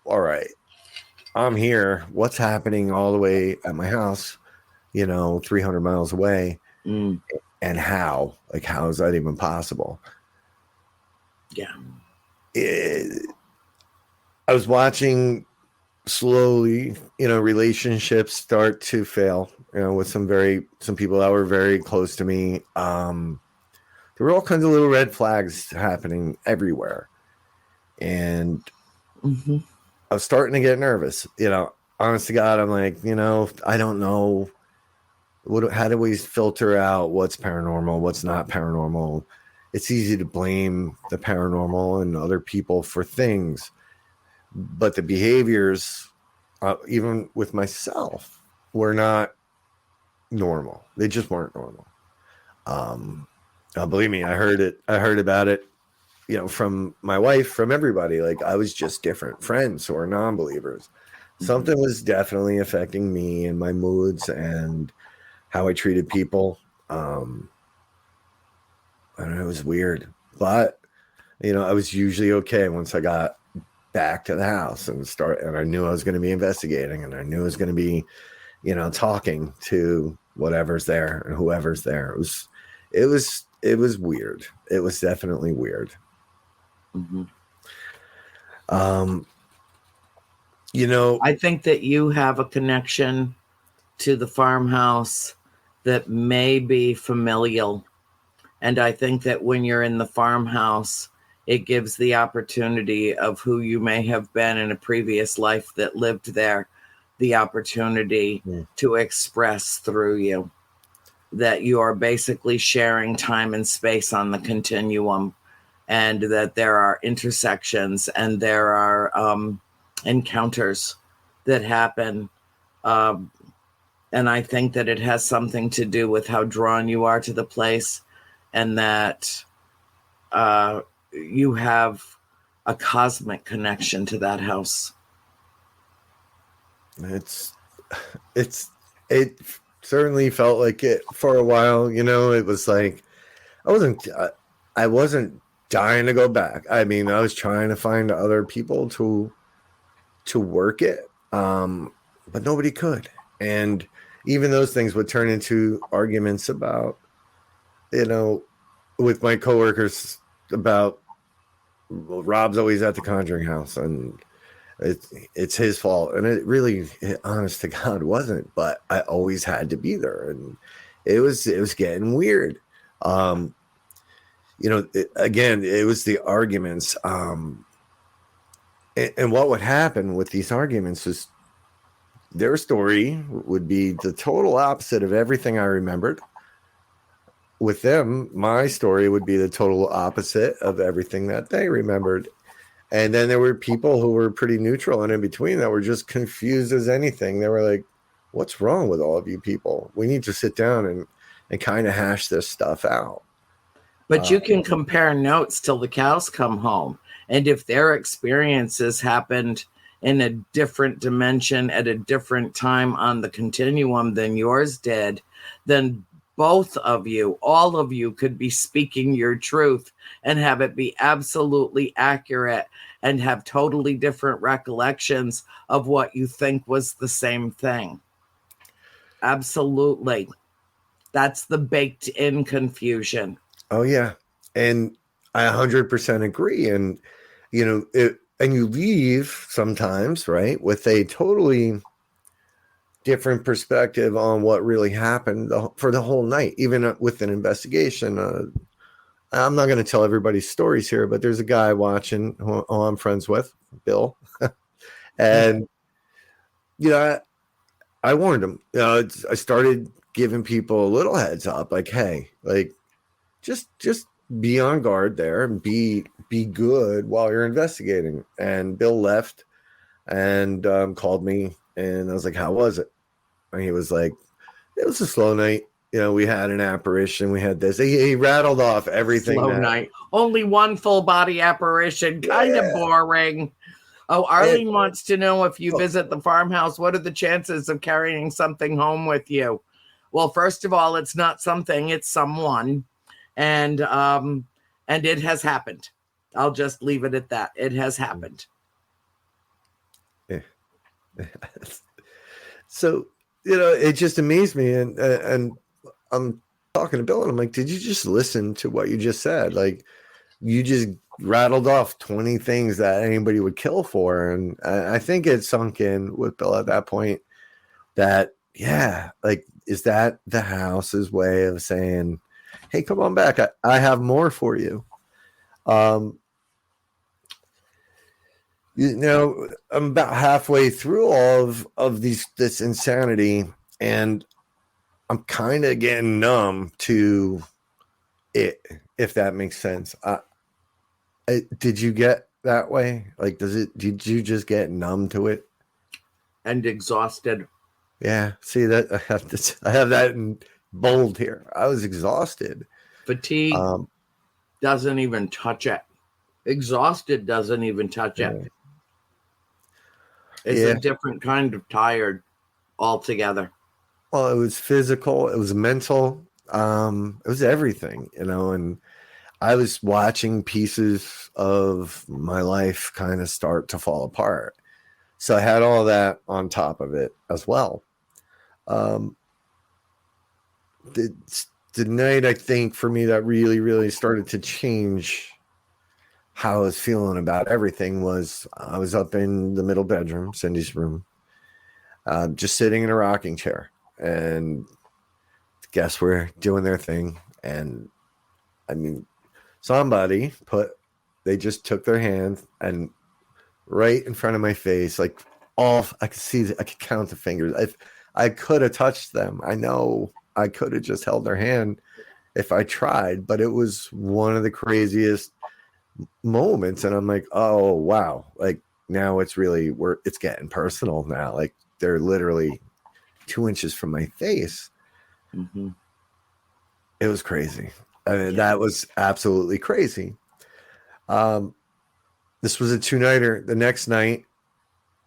all right, I'm here. What's happening all the way at my house, 300 miles away? Mm. And how is that even possible? Yeah. I was watching slowly, relationships start to fail, with some people that were very close to me. There were all kinds of little red flags happening everywhere. And I was starting to get nervous, honest to God. I'm like, I don't know. How do we filter out what's paranormal, what's not paranormal? It's easy to blame the paranormal and other people for things, but the behaviors, even with myself, were not normal. They just weren't normal. Believe me, I heard about it, from my wife, from everybody. Like, I was just different. Friends who are non-believers. Something was definitely affecting me and my moods and how I treated people. I don't know, it was weird, but I was usually okay once I got back to the house and I knew I was going to be investigating, and I knew I was going to be, talking to whatever's there and whoever's there. It was weird. It was definitely weird. I think that you have a connection to the farmhouse that may be familial. And I think that when you're in the farmhouse, it gives the opportunity of who you may have been in a previous life that lived there, the opportunity to express through you that you are basically sharing time and space on the continuum, and that there are intersections and there are encounters that happen. And I think that it has something to do with how drawn you are to the place, and that you have a cosmic connection to that house. It certainly felt like it for a while. It was like I wasn't dying to go back. I mean, I was trying to find other people to work it, but nobody could. And even those things would turn into arguments about, with my coworkers about, well, Rob's always at the Conjuring house and it's his fault. And it really, honest to God, wasn't, but I always had to be there. And it was getting weird. Again, it was the arguments. And what would happen with these arguments is their story would be the total opposite of everything I remembered. With them, my story would be the total opposite of everything that they remembered. And then there were people who were pretty neutral and in between that were just confused as anything. They were like, what's wrong with all of you people? We need to sit down and kind of hash this stuff out. But you can compare notes till the cows come home. And if their experiences happened in a different dimension at a different time on the continuum than yours did, then both of you, all of you, could be speaking your truth and have it be absolutely accurate and have totally different recollections of what you think was the same thing. Absolutely. That's the baked in confusion. Oh, yeah. And I 100% agree. And, and you leave sometimes, right, with a totally different perspective on what really happened for the whole night, even with an investigation. I'm not going to tell everybody's stories here, but there's a guy watching who I'm friends with, Bill. And, I warned him. I started giving people a little heads up, like, hey, like, just be on guard there and be good while you're investigating. And Bill left and called me, and I was like, how was it? And he was like, it was a slow night. We had an apparition. We had this. He rattled off everything. Slow night. Only one full body apparition. Kind of boring. Oh, Arlene wants to know, if you visit the farmhouse, what are the chances of carrying something home with you? Well, first of all, it's not something, it's someone. And it has happened. I'll just leave it at that. It has happened. Yeah. So, it just amazed me. And I'm talking to Bill and I'm like, did you just listen to what you just said? Like, you just rattled off 20 things that anybody would kill for. And I think it sunk in with Bill at that point that, yeah, like, is that the house's way of saying, hey, come on back. I have more for you. You know, I'm about halfway through all of this insanity, and I'm kind of getting numb to it, if that makes sense. Did you get that way? Like, did you just get numb to it? And exhausted. Yeah. See that I have that in bold here. I was exhausted. Fatigue doesn't even touch it. Exhausted doesn't even touch it. It's a different kind of tired altogether. Well, it was physical, it was mental, it was everything, you know, and I was watching pieces of my life kind of start to fall apart. So I had all that on top of it as well. The night, I think, for me, that really, really started to change how I was feeling about everything was I was up in the middle bedroom, Cindy's room, just sitting in a rocking chair, and guests were doing their thing. And I mean, they just took their hand and right in front of my face, like I could count the fingers. I could have touched them. I know I could have just held their hand if I tried, but it was one of the craziest moments. And I'm like, oh, wow. Like, now it's getting personal now. Like, they're literally 2 inches from my face. Mm-hmm. It was crazy. I mean, that was absolutely crazy. This was a 2-nighter. The next night,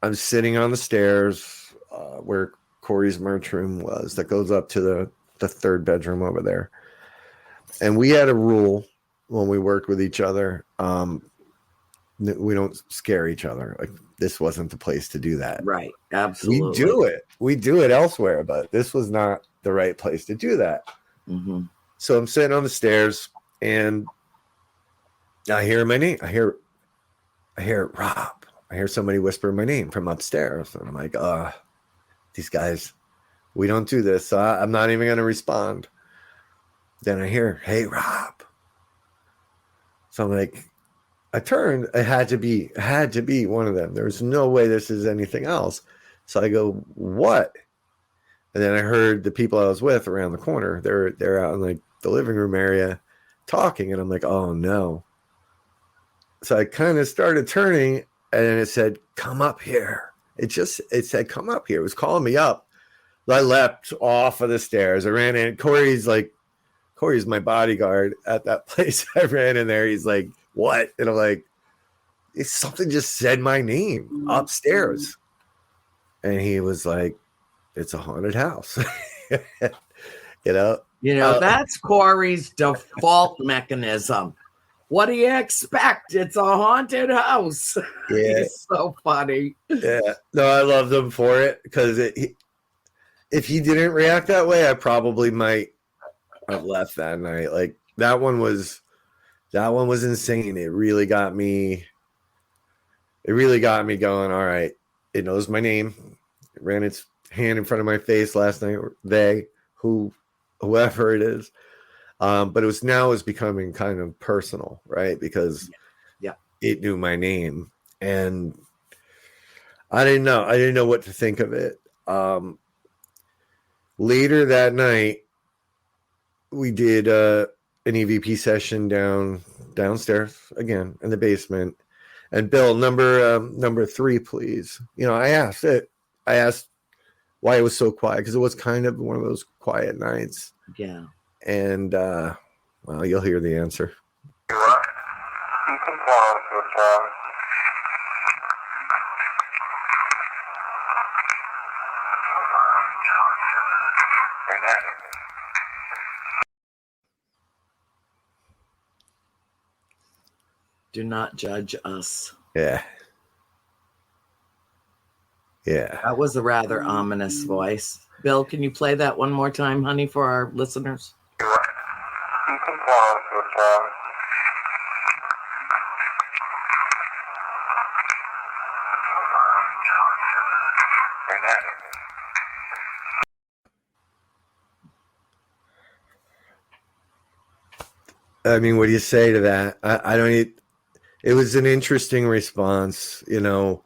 I'm sitting on the stairs where Corey's merch room was that goes up to the third bedroom over there. And we had a rule when we worked with each other. We don't scare each other. Like, this wasn't the place to do that. Right. Absolutely. We do it elsewhere, but this was not the right place to do that. Mm-hmm. So I'm sitting on the stairs, and I hear my name. I hear Rob. I hear somebody whisper my name from upstairs. And I'm like, these guys, we don't do this. So I'm not even going to respond. Then I hear, hey, Rob. So I'm like, I turned. It had to be one of them. There's no way this is anything else. So I go, what? And then I heard the people I was with around the corner. They're out in like the living room area talking. And I'm like, oh no. So I kind of started turning, and it said, come up here. It said, come up here. It was calling me up. I leapt off of the stairs. I ran in. Corey's my bodyguard at that place. I ran in there. He's like, what? And I'm like, something just said my name upstairs. And he was like, it's a haunted house. You know, that's Corey's default mechanism. What do you expect? It's a haunted house. Yeah. It's so funny. Yeah. No, I love them for it, because if he didn't react that way, I probably might have left that night. Like, that one was insane. It really got me going, all right, it knows my name. It ran its hand in front of my face last night, or whoever it is. But it was becoming kind of personal, right? Because it knew my name, and I didn't know what to think of it. Later that night, we did an EVP session downstairs again in the basement. And Bill, number 3, please. I asked why it was so quiet, because it was kind of one of those quiet nights. Yeah. And well, you'll hear the answer. You can pause the song. Do not judge us. Yeah. Yeah. That was a rather ominous voice. Bill, can you play that one more time, honey, for our listeners? You can pause the song. I mean, what do you say to that? I don't. It was an interesting response, you know.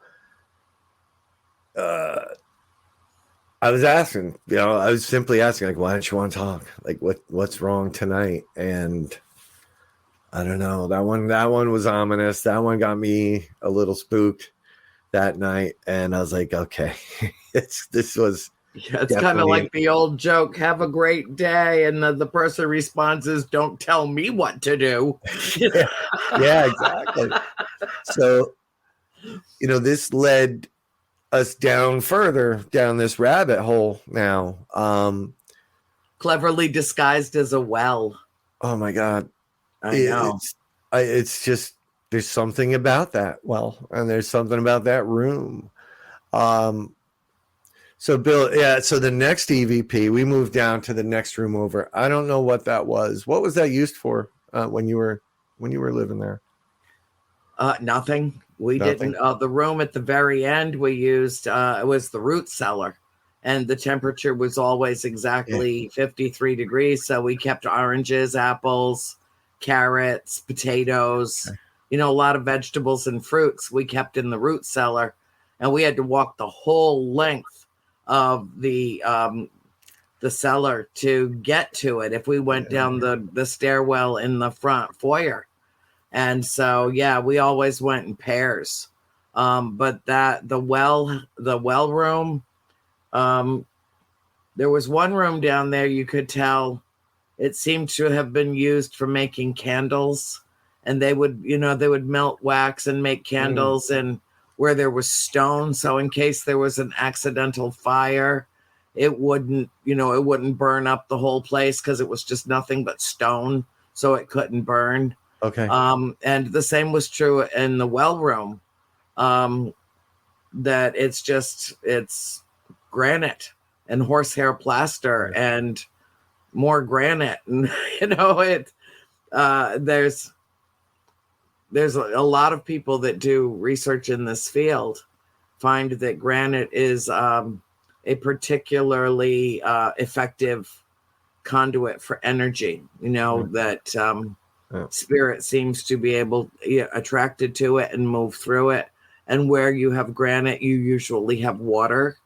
I was asking, you know, I was simply asking, like, why don't you want to talk? Like, what's wrong tonight? And I don't know. That one was ominous. That one got me a little spooked that night, and I was like, okay, this was. Yeah, it's kind of like the old joke, have a great day. And the person responds is, don't tell me what to do. yeah, exactly. So, you know, this led us down further down this rabbit hole now. Cleverly disguised as a well. Oh, my God. I know. It's just, there's something about that well, and there's something about that room. So Bill, yeah. So the next EVP, we moved down to the next room over. I don't know what that was. What was that used for when you were living there? Nothing. We Nothing. didn't. The room at the very end we used it was the root cellar, and the temperature was always exactly 53 degrees. So we kept oranges, apples, carrots, potatoes. Okay. You know, a lot of vegetables and fruits we kept in the root cellar, and we had to walk the whole length of the cellar to get to it if we went down the stairwell in the front foyer. And so we always went in pairs. But that the well room, there was one room down there you could tell it seemed to have been used for making candles, and they would melt wax and make candles and where there was stone. So in case there was an accidental fire, it wouldn't burn up the whole place because it was just nothing but stone. So it couldn't burn. Okay. And the same was true in the well room, that it's granite and horsehair plaster and more granite. And, there's a lot of people that do research in this field find that granite is a particularly effective conduit for energy. That spirit seems to be attracted to it and move through it. And where you have granite, you usually have water.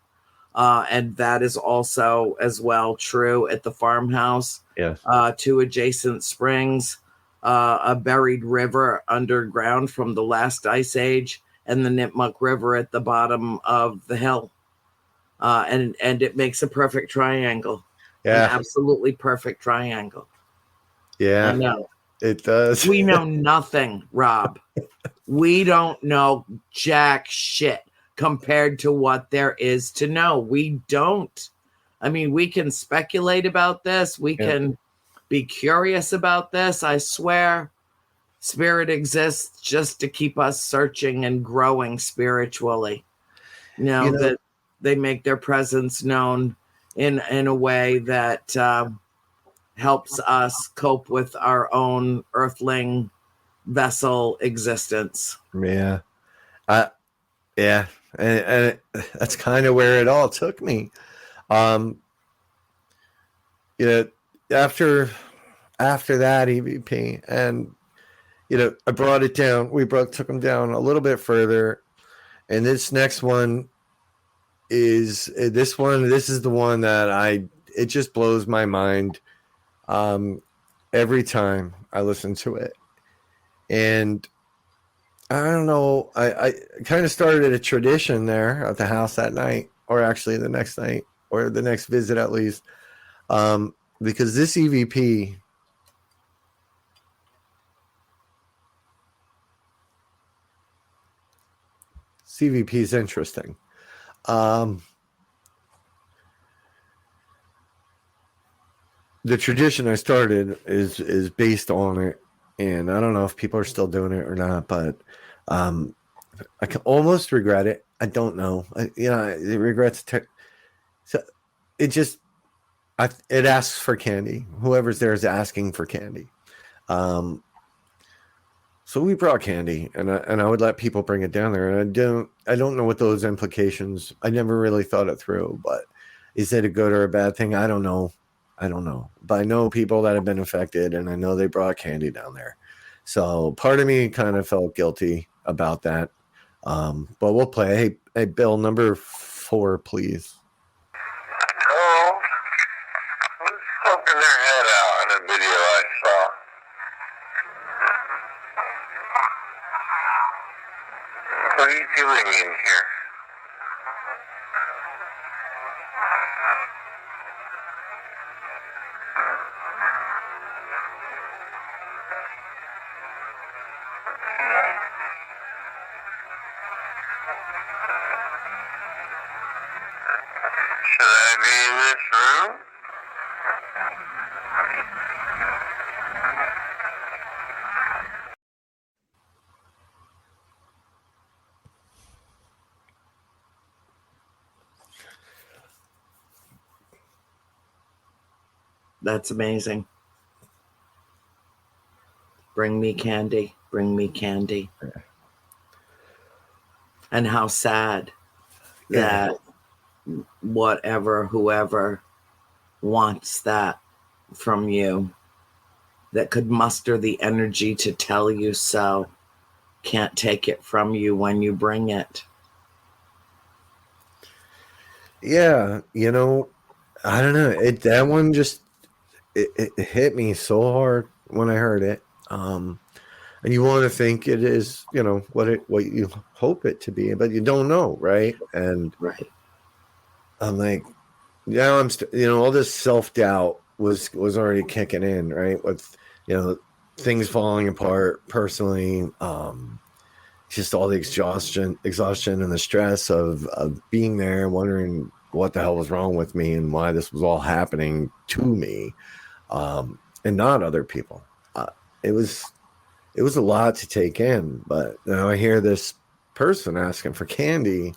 And that is also as well true at the farmhouse. Yes. 2 adjacent springs. A buried river underground from the last ice age, and the Nipmuc River at the bottom of the hill. And it makes a perfect triangle. Yeah. An absolutely perfect triangle. Yeah. I know. It does. We know nothing, Rob. We don't know jack shit compared to what there is to know. We don't. I mean, we can speculate about this. We can be curious about this. I swear, spirit exists just to keep us searching and growing spiritually. That they make their presence known in a way that helps us cope with our own earthling vessel existence. Yeah. And that's kind of where it all took me. After that EVP, and I brought it down. Took them down a little bit further, and this next one is this is the one that it just blows my mind every time I listen to it. And I don't know, I kind of started a tradition there at the house that night, or actually the next night, or the next visit at least, because this EVP is interesting. The tradition I started is based on it, and I don't know if people are still doing it or not, but I can almost regret it. I don't know. It regrets. So it just, it asks for candy. Whoever's there is asking for candy. So we brought candy, and I would let people bring it down there. And I don't know what those implications. I never really thought it through. But is it a good or a bad thing? I don't know. I don't know, but I know people that have been affected, and I know they brought candy down there. So part of me kind of felt guilty about that. But we'll play. Hey, Bill, number 4, please. Oh, who's poking their head out in a video I saw? What are you doing in here? Should I be in this room? That's amazing. Bring me candy. Bring me candy. And how sad that whoever wants that from you, that could muster the energy to tell you so, can't take it from you when you bring it. Yeah, I don't know. That one just it hit me so hard when I heard it. And you want to think it is, what you hope it to be, but you don't know, right? And Right. I'm like, now all this self-doubt was already kicking in, right? With things falling apart personally, just all the exhaustion and the stress of being there and wondering what the hell was wrong with me and why this was all happening to me, and not other people. It was a lot to take in, but now I hear this person asking for candy,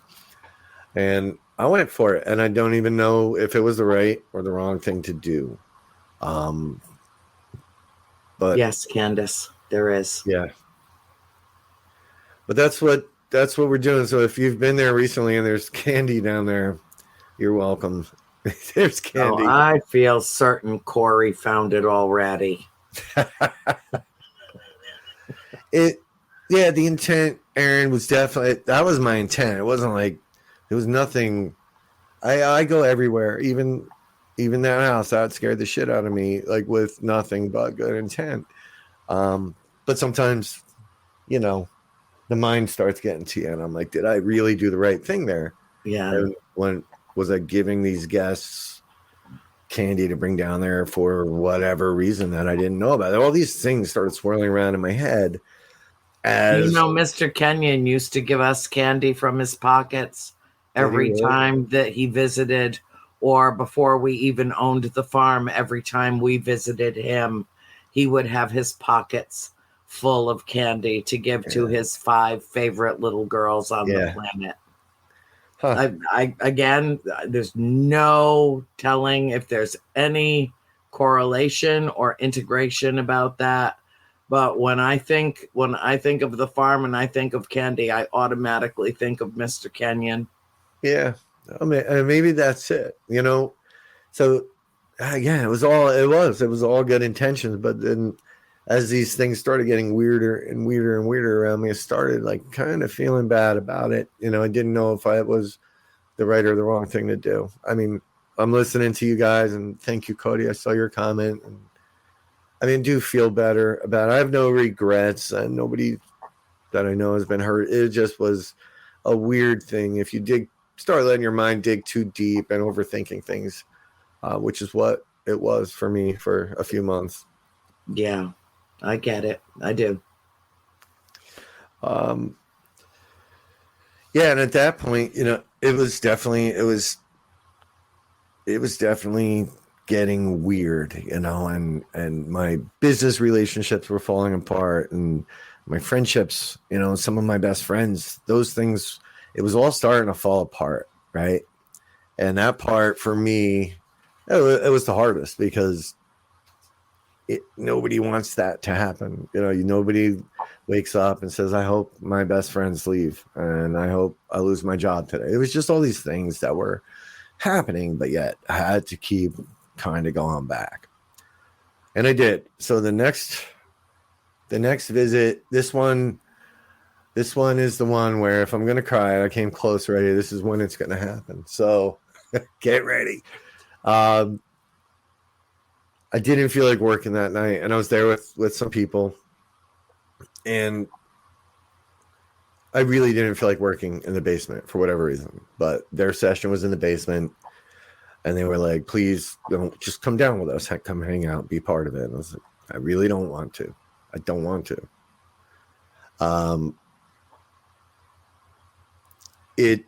and I went for it, and I don't even know if it was the right or the wrong thing to do. But yes, Candace, there is. Yeah. But that's what we're doing. So if you've been there recently and there's candy down there, you're welcome. There's candy. Oh, I feel certain Corey found it already. The intent, Aaron, was definitely, that was my intent. It wasn't like, it was nothing. I go everywhere, even that house that scared the shit out of me, like with nothing but good intent. But sometimes, the mind starts getting to you, and I'm like, did I really do the right thing there? Yeah. And when was I giving these guests candy to bring down there for whatever reason that I didn't know about? All these things started swirling around in my head. Mr. Kenyon used to give us candy from his pockets every time that he visited, or before we even owned the farm. Every time we visited him, he would have his pockets full of candy to give to his 5 favorite little girls on the planet. Huh. Again, there's no telling if there's any correlation or integration about that. But when I think of the farm and I think of candy, I automatically think of Mr. Kenyon. Yeah, I mean, maybe that's it. So it was all good intentions. But then, as these things started getting weirder and weirder and weirder around me, I started like kind of feeling bad about it. I didn't know if it was the right or the wrong thing to do. I mean, I'm listening to you guys, and thank you, Cody. I saw your comment, and I do feel better about it. I have no regrets, and nobody that I know has been hurt. It just was a weird thing. If you start letting your mind dig too deep and overthinking things, which is what it was for me for a few months. Yeah, I get it. I do. And at that point, it was definitely getting weird, and my business relationships were falling apart, and my friendships, some of my best friends, those things, it was all starting to fall apart, right? And that part for me, it was the hardest, because nobody wants that to happen. Nobody wakes up and says, I hope my best friends leave, and I hope I lose my job today. It was just all these things that were happening, but yet I had to keep kind of gone back. And I did. So the next visit, this one is the one where if I'm going to cry, I came close already. This is when it's going to happen. So get ready. I didn't feel like working that night, and I was there with some people, and I really didn't feel like working in the basement for whatever reason. But their session was in the basement, and they were like, "Please don't just come down with us. Come hang out, be part of it." And I was like, "I really don't want to. I don't want to." They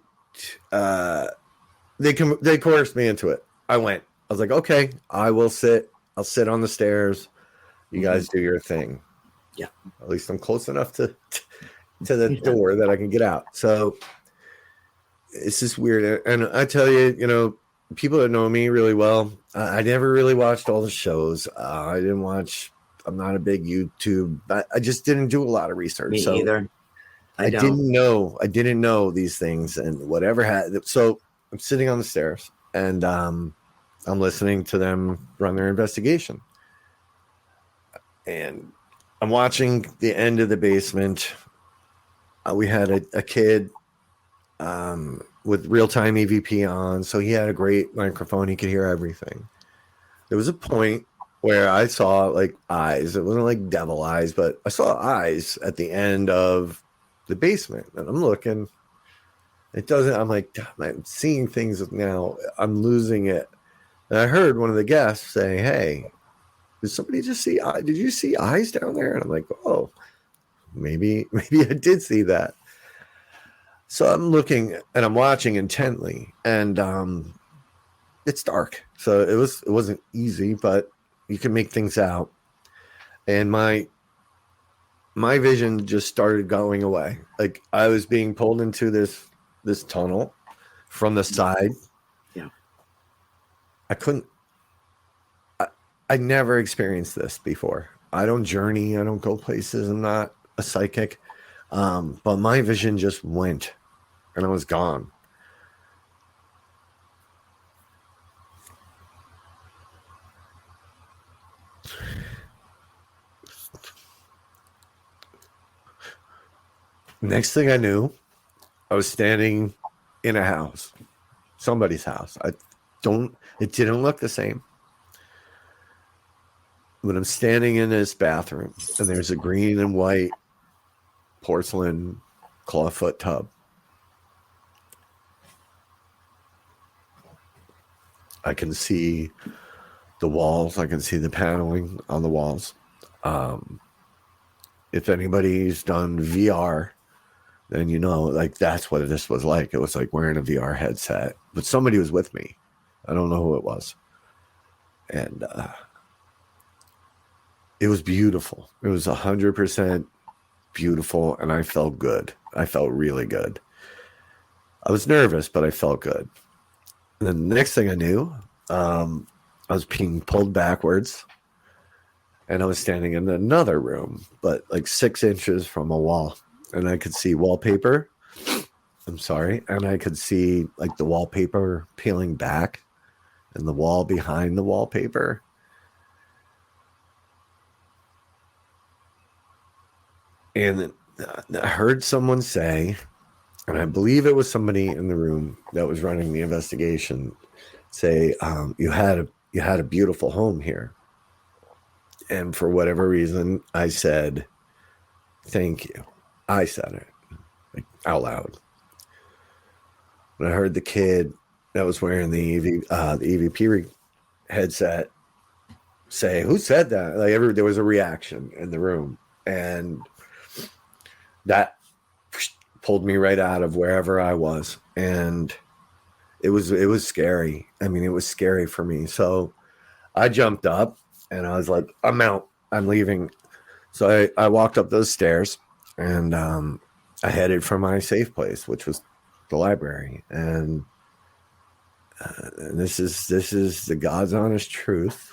coerced me into it. I went. I was like, "Okay, I will sit. I'll sit on the stairs. You guys do your thing." Yeah. At least I'm close enough to the door that I can get out. So it's just weird. And I tell you, people that know me really well, I never really watched all the shows. I didn't watch. I'm not a big YouTube. I just didn't do a lot of research. Me either. I didn't know these things and whatever had. So I'm sitting on the stairs and I'm listening to them run their investigation. And I'm watching the end of the basement. We had a kid with real-time EVP on, so he had a great microphone. He could hear everything. There was a point where I saw like eyes. It wasn't like devil eyes, but I saw eyes at the end of the basement. And I'm looking. It doesn't. I'm like, I'm seeing things now. I'm losing it. And I heard one of the guests say, "Hey, did somebody just see? Did you see eyes down there?" And I'm like, "Oh, maybe I did see that." So I'm looking and I'm watching intently, and it's dark, so it wasn't easy, but you can make things out. And my vision just started going away. Like I was being pulled into this tunnel from the side. Yeah, I couldn't. I never experienced this before. I don't journey. I don't go places. I'm not a psychic. But my vision just went and I was gone. Next thing I knew, I was standing in a house, somebody's house. It didn't look the same. But I'm standing in this bathroom and there's a green and white porcelain clawfoot tub. I can see the walls. I can see the paneling on the walls. If anybody's done VR, then like that's what this was like. It was like wearing a VR headset, but somebody was with me. I don't know who it was. And it was beautiful. It was 100% beautiful, and I felt good. I felt really good. I was nervous, but I felt good. And then the next thing I knew, I was being pulled backwards, and I was standing in another room, but like 6 inches from a wall, and I could see wallpaper. I'm sorry. And I could see like the wallpaper peeling back and the wall behind the wallpaper. And I heard someone say, and I believe it was somebody in the room that was running the investigation, say, you had a beautiful home here. And for whatever reason, I said, "Thank you." I said it like, out loud. When I heard the kid that was wearing the EVP headset say, "Who said that?" Like there was a reaction in the room, and that pulled me right out of wherever I was, and it was scary. I mean, it was scary for me. So I jumped up and I was like, "I'm out. I'm leaving." So I walked up those stairs and I headed for my safe place, which was the library. And this is the God's honest truth.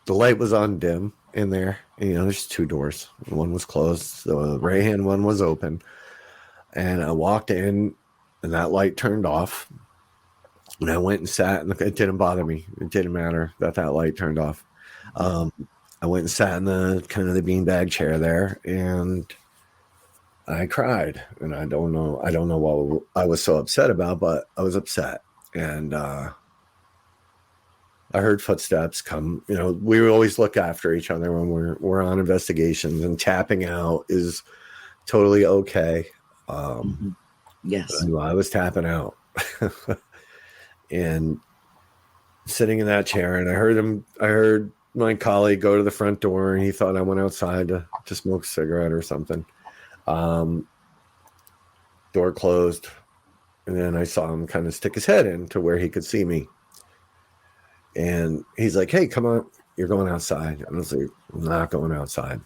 The light was on dim in there. And, there's 2 doors. One was closed. The right-hand one was open. And I walked in, and that light turned off. And I went and sat, and it didn't bother me. It didn't matter that light turned off. I went and sat in the kind of the beanbag chair there, and I cried. And I don't know what I was so upset about, but I was upset. And I heard footsteps come. You know, we always look after each other when we're on investigations, and tapping out is totally okay. Yes, I was tapping out. And sitting in that chair, and I heard my colleague go to the front door, and he thought I went outside to smoke a cigarette or something. Door closed, and then I saw him kind of stick his head in to where he could see me. And he's like, "Hey, come on, you're going outside." And I was like, "I'm not going outside."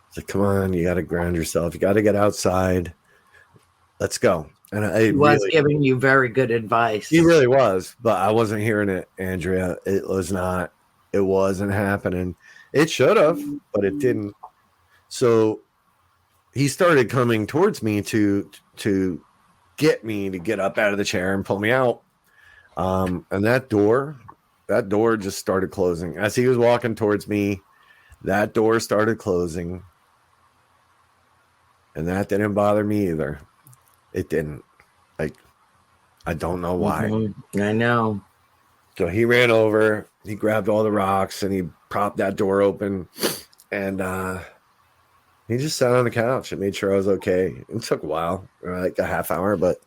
He's like, "Come on, you got to ground yourself. You got to get outside. Let's go." And he was giving you very good advice. He really was, but I wasn't hearing it, Andrea. It wasn't happening. It should have, but it didn't. So he started coming towards me to get me to get up out of the chair and pull me out. And that door just started closing. As he was walking towards me, that door started closing. And that didn't bother me either. It didn't. Like, I don't know why. Mm-hmm. I know. So he ran over, he grabbed all the rocks, and he propped that door open. And he just sat on the couch and made sure I was okay. It took a while, like a half hour, but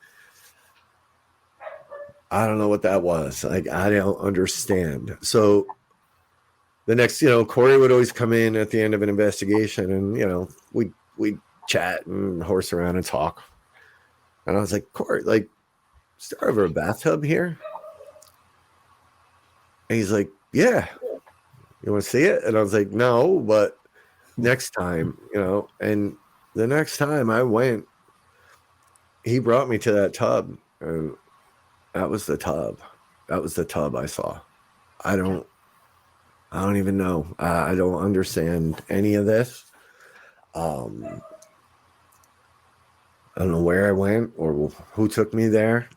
I don't know what that was. Like, I don't understand. So the next, Corey would always come in at the end of an investigation, and, we'd chat and horse around and talk. And I was like, "Corey, like, is there ever a bathtub here?" And he's like, "Yeah. You want to see it?" And I was like, "No, but next time, And the next time I went, he brought me to that tub, and that was the tub. That was the tub I saw. I don't even know. I don't understand any of this. I don't know where I went or who took me there,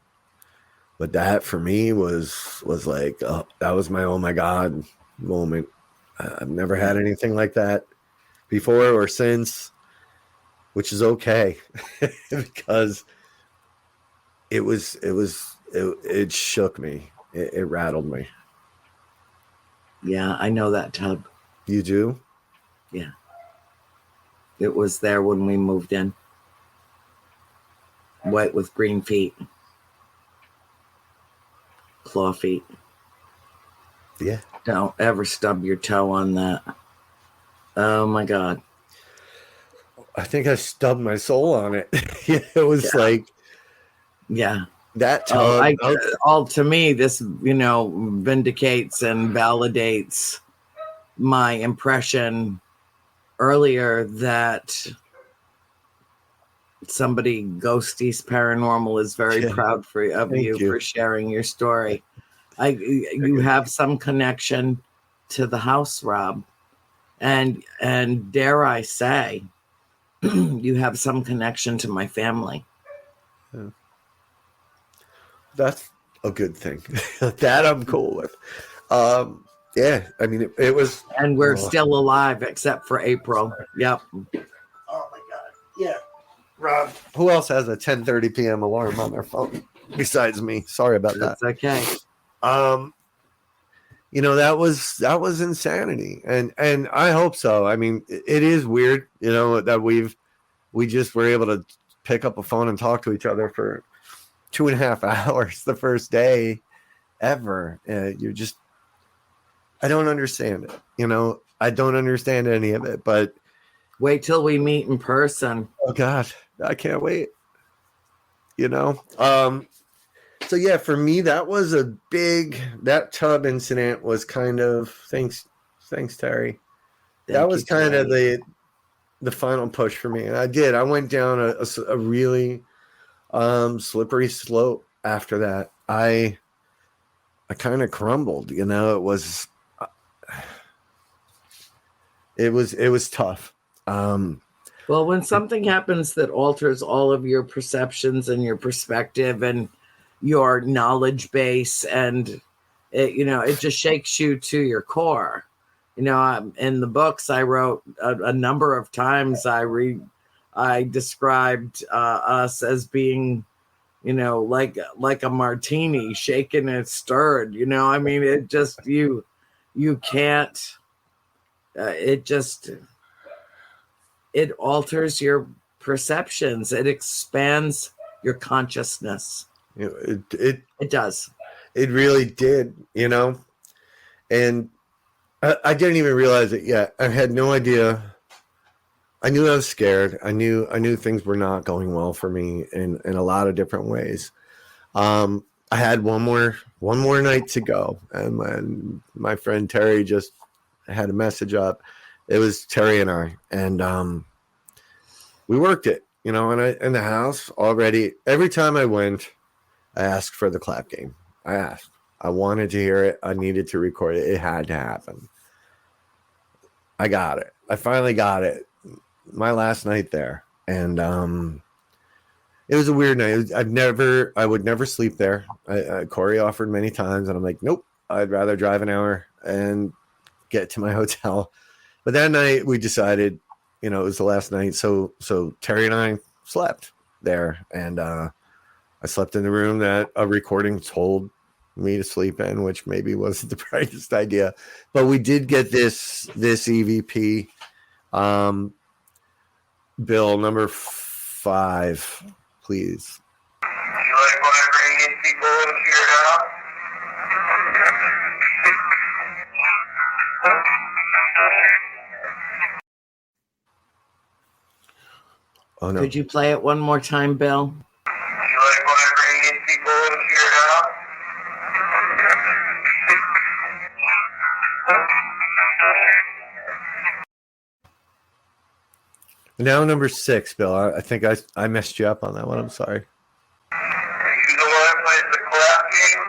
but that for me was like, that was my, oh my God moment. I've never had anything like that before or since, which is okay because it shook me. It rattled me. Yeah, I know that tub. You do? Yeah. It was there when we moved in. White with green feet. Claw feet. Yeah. Don't ever stub your toe on that. Oh my God. I think I stubbed my soul on it. It was like, yeah. That tub. All to me, this, vindicates and validates my impression earlier that somebody Ghosties Paranormal is very proud of you for sharing your story. You have some connection to the house, Rob, and dare I say, you have some connection to my family. Yeah. That's a good thing. That I'm cool with. Yeah, I mean, it was, and we're still alive except for April. Yep. Oh my God. Yeah. Rob, who else has a 10:30 p.m. alarm on their phone besides me? Sorry about that. That's okay. That was insanity, and I hope so. I mean, it is weird, that we just were able to pick up a phone and talk to each other for 2.5 hours the first day ever. I don't understand it. I don't understand any of it, but wait till we meet in person. Oh God, I can't wait. So yeah, for me, that was that tub incident was kind of, thanks, Terry. That was kind of the final push for me. And I went down a really slippery slope after that. I kind of crumbled, it was tough. Well, Well, when something happens that alters all of your perceptions and your perspective and your knowledge base, and it just shakes you to your core. In the books I wrote a number of times, I described us as being, like a martini shaken and stirred. I mean, it just you can't. It alters your perceptions. It expands your consciousness. It does. It really did, and I didn't even realize it yet. I had no idea. I knew I was scared. I knew things were not going well for me in a lot of different ways. I had one more night to go, and my friend Terry just had a message up. It was Terry and I, and we worked it, and in the house already. Every time I went, I asked for the clap game. I asked. I wanted to hear it. I needed to record it. It had to happen. I got it. I finally got it. My last night there, and it was a weird night. I would never sleep there. Corey offered many times, and I'm like, nope. I'd rather drive an hour and get to my hotel. But that night we decided, it was the last night. So Terry and I slept there, and I slept in the room that a recording told me to sleep in, which maybe wasn't the brightest idea. But we did get this EVP, Bill, number 5, please. You like when I bring in people into your house? Oh, no. Could you play it one more time, Bill? You like when I bring in people into your house? Now number 6, Bill. I think I messed you up on that one. I'm sorry. You the one that plays the clap game?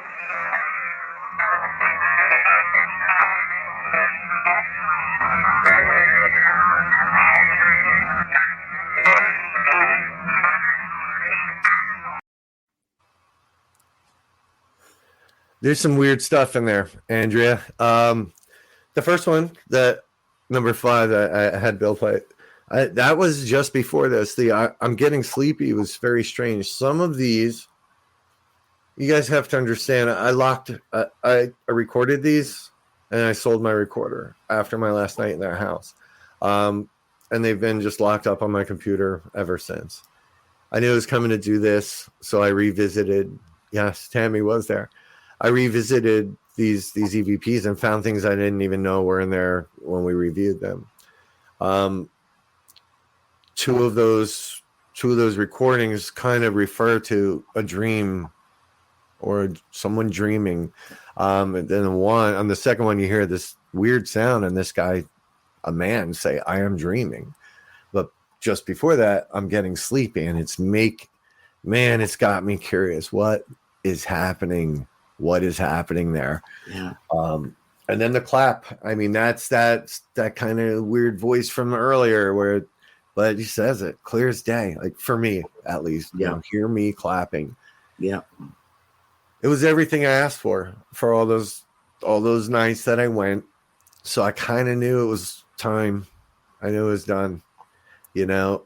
There's some weird stuff in there, Andrea. The first one, that number 5 that I had Bill play, that was just before this. I'm getting sleepy was very strange. Some of these, you guys have to understand. I recorded these, and I sold my recorder after my last night in their house, and they've been just locked up on my computer ever since. I knew I was coming to do this, so I revisited. Yes, Tammy was there. I revisited these EVPs and found things I didn't even know were in there when we reviewed them. Two of those recordings kind of refer to a dream or someone dreaming. And then on the second one, you hear this weird sound, and this guy, a man, say, "I am dreaming." But just before that, I'm getting sleepy, and it's got me curious. What is happening? What is happening there? Yeah. And then the clap. I mean, that's that kind of weird voice from earlier but he says it clear as day. Like, for me, at least, hear me clapping. Yeah. It was everything I asked for all those nights that I went. So I kind of knew it was time. I knew it was done, Yeah.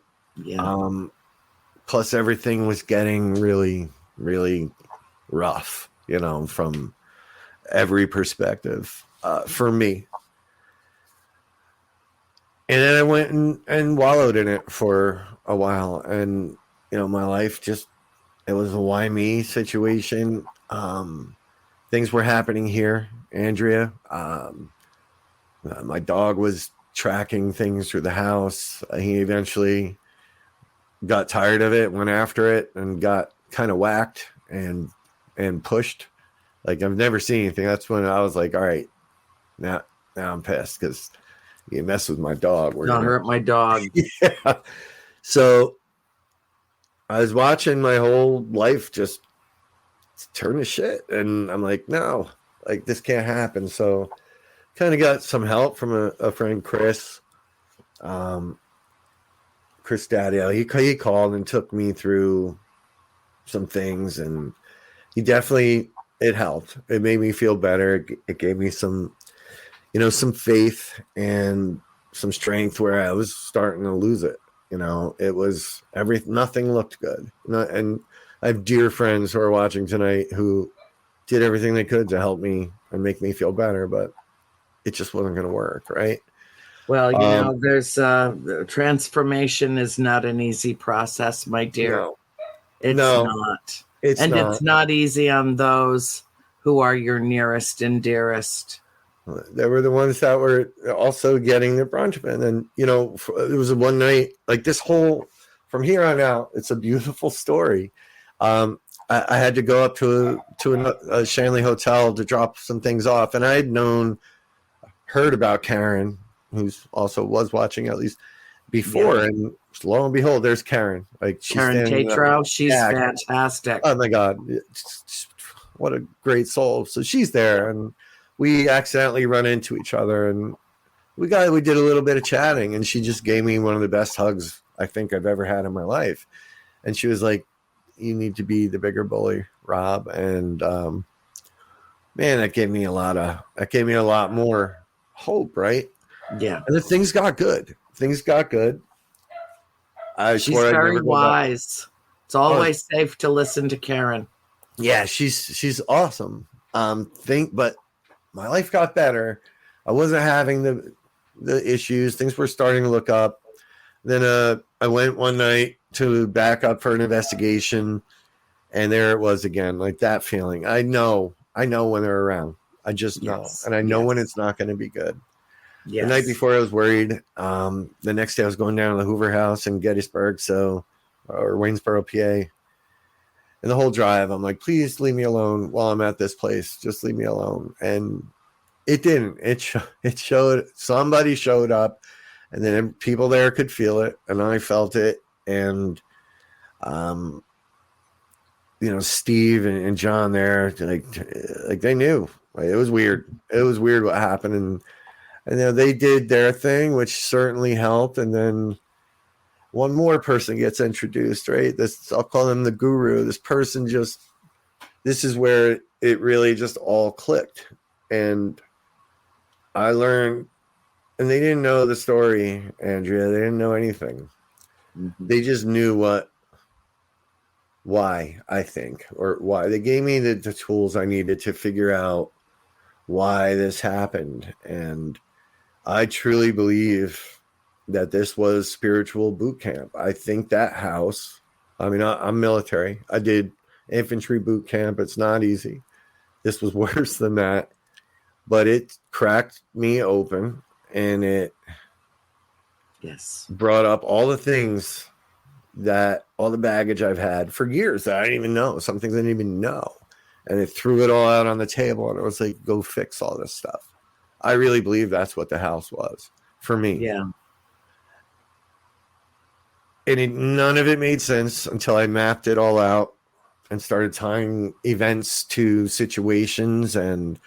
Plus everything was getting really, really rough, from every perspective, for me. And then I went and wallowed in it for a while. And, my life it was a why me situation. Things were happening here, Andrea. My dog was tracking things through the house. He eventually got tired of it, went after it, and got kind of whacked and pushed. Like, I've never seen anything. That's when I was like, all right, now I'm pissed because you mess with my dog. Don't hurt my dog. Yeah. So I was watching my whole life just turn to shit. And I'm like, no, like, this can't happen. So kind of got some help from a friend, Chris. Chris Daddio, he called and took me through some things, and it helped. It made me feel better. It gave me some, some faith and some strength where I was starting to lose it. It was nothing looked good. And I have dear friends who are watching tonight who did everything they could to help me and make me feel better, but it just wasn't going to work. Right. Well, there's transformation is not an easy process, my dear. No, It's not. It's not easy on those who are your nearest and dearest. They were the ones that were also getting their brunch. And then, it was one night, like this from here on out, it's a beautiful story. I had to go up to a Shanley hotel to drop some things off. And I had heard about Karen, who's also was watching at least before. Yeah. And lo and behold, there's Karen. Like Karen Tatro, she's fantastic. Oh my God. What a great soul. So she's there, and we accidentally run into each other, and we did a little bit of chatting, and she just gave me one of the best hugs I think I've ever had in my life. And she was like, "You need to be the bigger bully, Rob." And man, that gave me a lot more hope, right? Yeah. And then things got good. She's very wise. It's always safe to listen to Karen. Yeah, she's awesome. But my life got better. I wasn't having the issues. Things were starting to look up. Then I went one night to back up for an investigation, and there it was again, like that feeling. I know when they're around. I just know, and I know when it's not going to be good. Yes. The night before, I was worried. The next day, I was going down to the Hoover House in Gettysburg, or Waynesboro, PA. And the whole drive, I'm like, please leave me alone while I'm at this place. Just leave me alone. And it didn't. It showed. Somebody showed up, and then people there could feel it, and I felt it. And, Steve and John there, like they knew. Like, it was weird. It was weird what happened, and they did their thing, which certainly helped. And then one more person gets introduced, right? I'll call him the guru. This person this is where it really just all clicked. And I learned, and they didn't know the story, Andrea. They didn't know anything. Mm-hmm. They just knew why, I think, or why. They gave me the tools I needed to figure out why this happened. And I truly believe that this was spiritual boot camp. I think that house, I'm military. I did infantry boot camp. It's not easy. This was worse than that, but it cracked me open, and it brought up all the things all the baggage I've had for years that I didn't even know, some things I didn't even know. And it threw it all out on the table, and it was like, go fix all this stuff. I really believe that's what the house was for me. Yeah. And none of it made sense until I mapped it all out and started tying events to situations. And,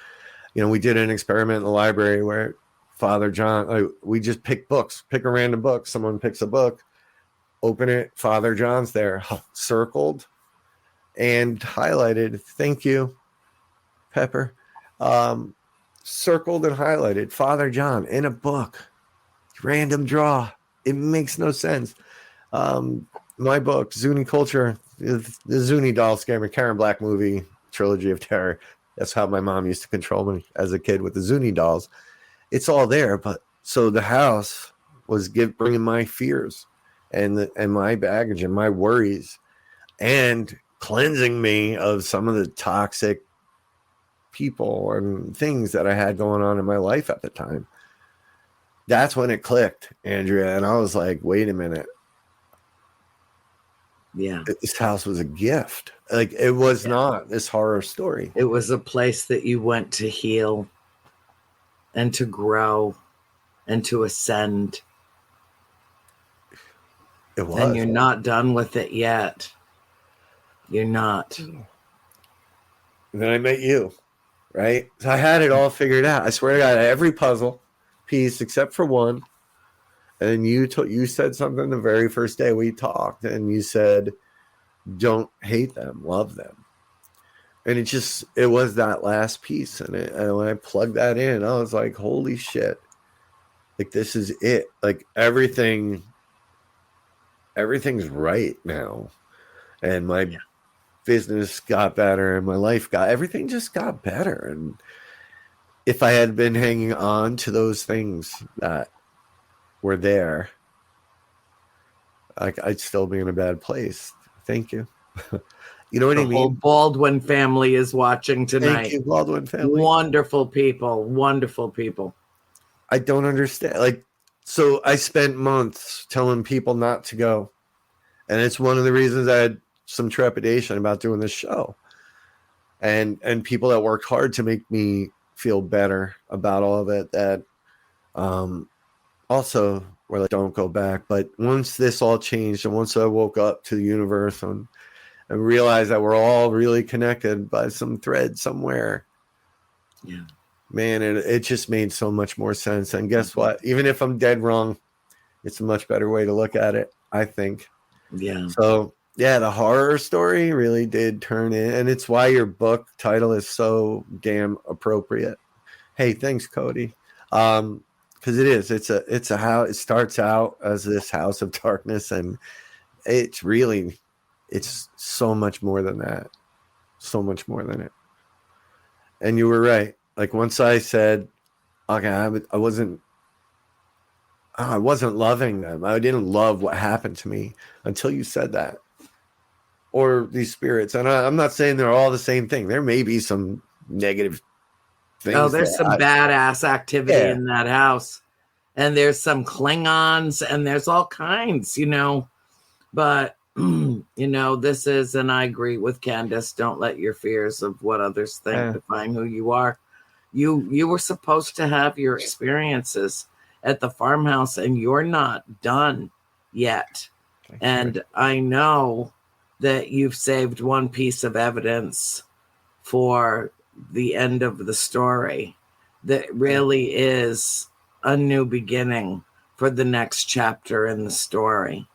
we did an experiment in the library where Father John, we just pick a random book. Someone picks a book, open it. Father John's there, circled and highlighted. Thank you, Pepper. Circled and highlighted Father John in a book. Random draw. It makes no sense. My book, Zuni Culture, the Zuni doll scare me, Karen Black movie, trilogy of terror. That's how my mom used to control me as a kid with the Zuni dolls. It's all there, but so the house was bringing my fears and my baggage and my worries, and cleansing me of some of the toxic people and things that I had going on in my life at the time. That's when it clicked, Andrea, and I was like, wait a minute. Yeah. This house was a gift. Like, it was not this horror story. It was a place that you went to heal and to grow and to ascend. It was. And you're not done with it yet. You're not. And then I met you, right? So I had it all figured out. I swear to God, every puzzle piece except for one. And you said something the very first day we talked, and you said, "Don't hate them, love them." And it was that last piece, and when I plugged that in, I was like, "Holy shit! Like this is it. Like everything's right now, and my business got better, and my life everything just got better." And if I had been hanging on to those things that were there, I'd still be in a bad place. Thank you. You know what I mean? The whole Baldwin family is watching tonight. Thank you, Baldwin family. Wonderful people. Wonderful people. I don't understand. So I spent months telling people not to go. And it's one of the reasons I had some trepidation about doing this show. And people that worked hard to make me feel better about all of it, that also were like, don't go back. But once this all changed, and once I woke up to the universe and realized that we're all really connected by some thread somewhere, yeah, man, it just made so much more sense. And guess what? Even if I'm dead wrong, it's a much better way to look at it, I think. Yeah. So yeah, the horror story really did turn in, and it's why your book title is so damn appropriate. Hey, thanks, Cody. Because it's a how it starts out as this house of darkness, and it's so much more than that. So much more than it. And you were right. Like once I said, okay, I wasn't loving them. I didn't love what happened to me until you said that. Or these spirits. And I'm not saying they're all the same thing. There may be some negative things. Oh, there's some badass activity in that house. And there's some Klingons and there's all kinds, But, this is, and I agree with Candace, don't let your fears of what others think define who you are. You were supposed to have your experiences at the farmhouse, and you're not done yet. And I know that you've saved one piece of evidence for the end of the story that really is a new beginning for the next chapter in the story.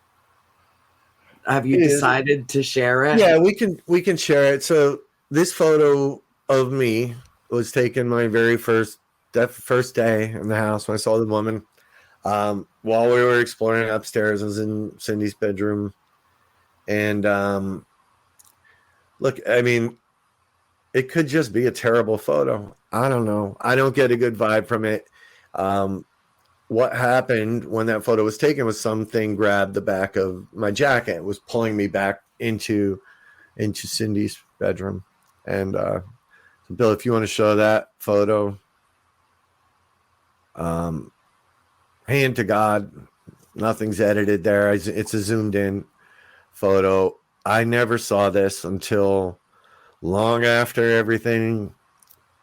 Have you decided to share it? Yeah, we can share it. So this photo of me was taken my very first day in the house when I saw the woman. While we were exploring upstairs, I was in Cindy's bedroom. And look, I mean, it could just be a terrible photo. I don't know. I don't get a good vibe from it. What happened when that photo was taken was something grabbed the back of my jacket. It was pulling me back into Cindy's bedroom. And so Bill, if you want to show that photo, hand to God, nothing's edited there. It's a zoomed in photo. I never saw this until long after everything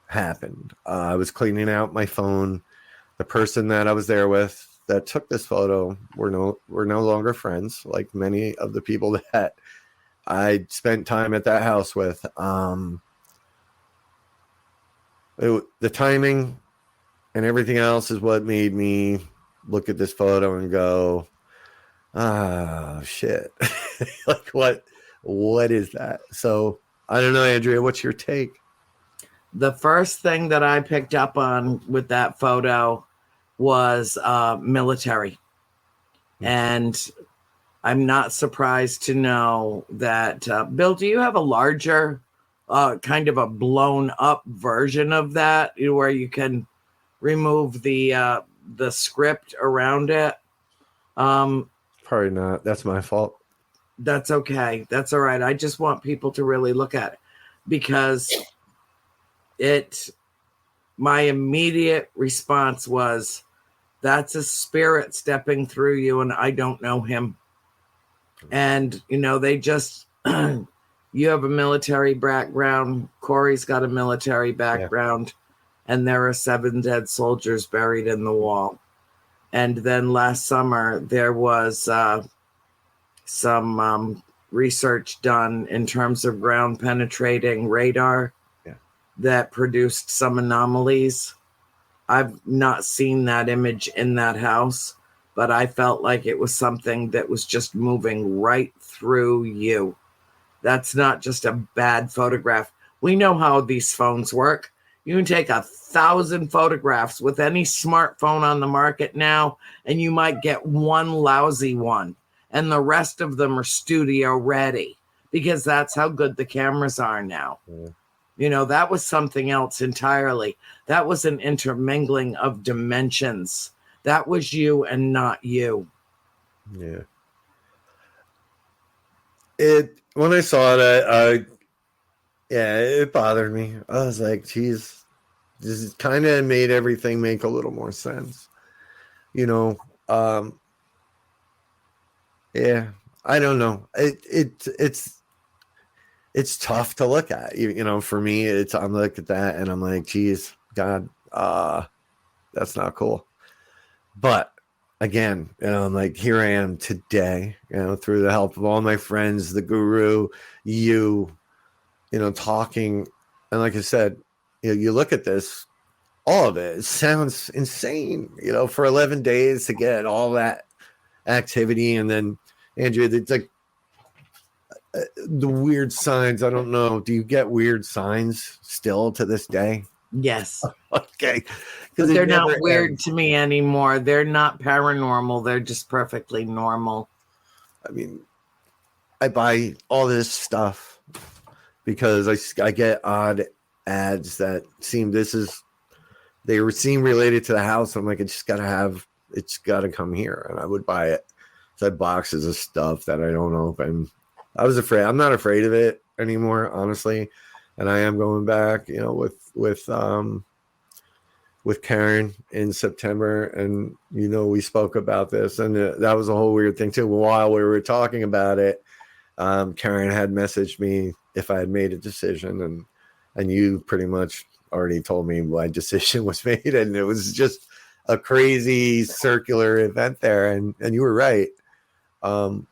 happened. I was cleaning out my phone. The person that I was there with that took this photo, we're no longer friends, like many of the people that I spent time at that house with. The timing and everything else is what made me look at this photo and go, shit. Like what is that? So I don't know, Andrea, what's your take? The first thing that I picked up on with that photo was military. And I'm not surprised to know that, Bill, do you have a larger kind of a blown up version of that where you can remove the script around it? Probably not. That's my fault. That's okay. That's all right. I just want people to really look at it because my immediate response was, that's a spirit stepping through you and I don't know him. And, they just, you have a military background. Corey's got a military background. Yeah. And there are 7 dead soldiers buried in the wall. And then last summer, there was some research done in terms of ground penetrating radar that produced some anomalies. I've not seen that image in that house, but I felt like it was something that was just moving right through you. That's not just a bad photograph. We know how these phones work. You can take 1,000 photographs with any smartphone on the market now, and you might get one lousy one, and the rest of them are studio ready because that's how good the cameras are now. Yeah. That was something else entirely. That was an intermingling of dimensions. That was you and not you. Yeah. When I saw that, it bothered me. I was like, geez, this kind of made everything make a little more sense. Yeah, I don't know. It's tough to look at. For me, I'm looking at that and I'm like, geez, God, that's not cool. But again, I'm like, here I am today, through the help of all my friends, the guru, you, talking. And like I said, you look at this, all of it sounds insane, for 11 days to get all that activity. And then, Andrea, it's like the weird signs. I don't know. Do you get weird signs still to this day? Yes. Okay. But they're not weird to me anymore. They're not paranormal. They're just perfectly normal. I mean, I buy all this stuff because I get odd ads that seem related to the house. I'm like, it's got to come here. And I would buy it. So I had boxes of stuff that I don't open. I was afraid. I'm not afraid of it anymore, honestly. And I am going back, with Karen in September. And, we spoke about this. And that was a whole weird thing, too. While we were talking about it, Karen had messaged me if I had made a decision. And you pretty much already told me my decision was made. And it was just a crazy circular event there. And you were right. So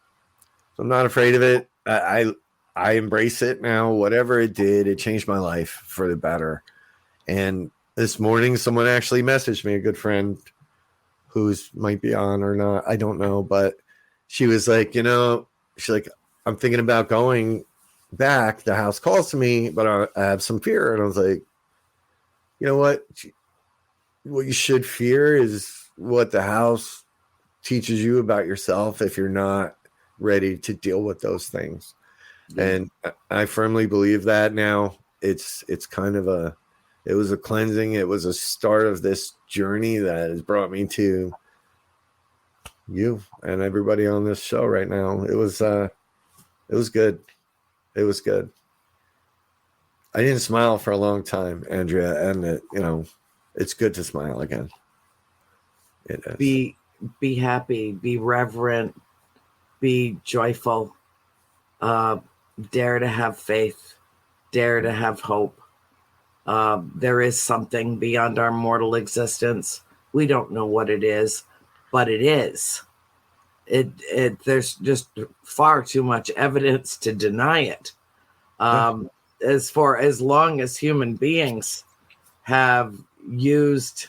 I'm not afraid of it. I embrace it now. Whatever it did, it changed my life for the better. And this morning, someone actually messaged me, a good friend who's might be on or not. I don't know. But she was like, she's like, I'm thinking about going back. The house calls to me, but I have some fear. And I was like, you know what? What you should fear is what the house teaches you about yourself if you're not ready to deal with those things. Yeah. And I firmly believe that now. It's kind of it was a cleansing. It was a start of this journey that has brought me to you and everybody on this show right now. It was good. It was good. I didn't smile for a long time, Andrea, and it's good to smile again. It is. Be happy, be reverent, be joyful, dare to have faith, dare to have hope. There is something beyond our mortal existence. We don't know what it is, but it is. There's just far too much evidence to deny it. As long as human beings have used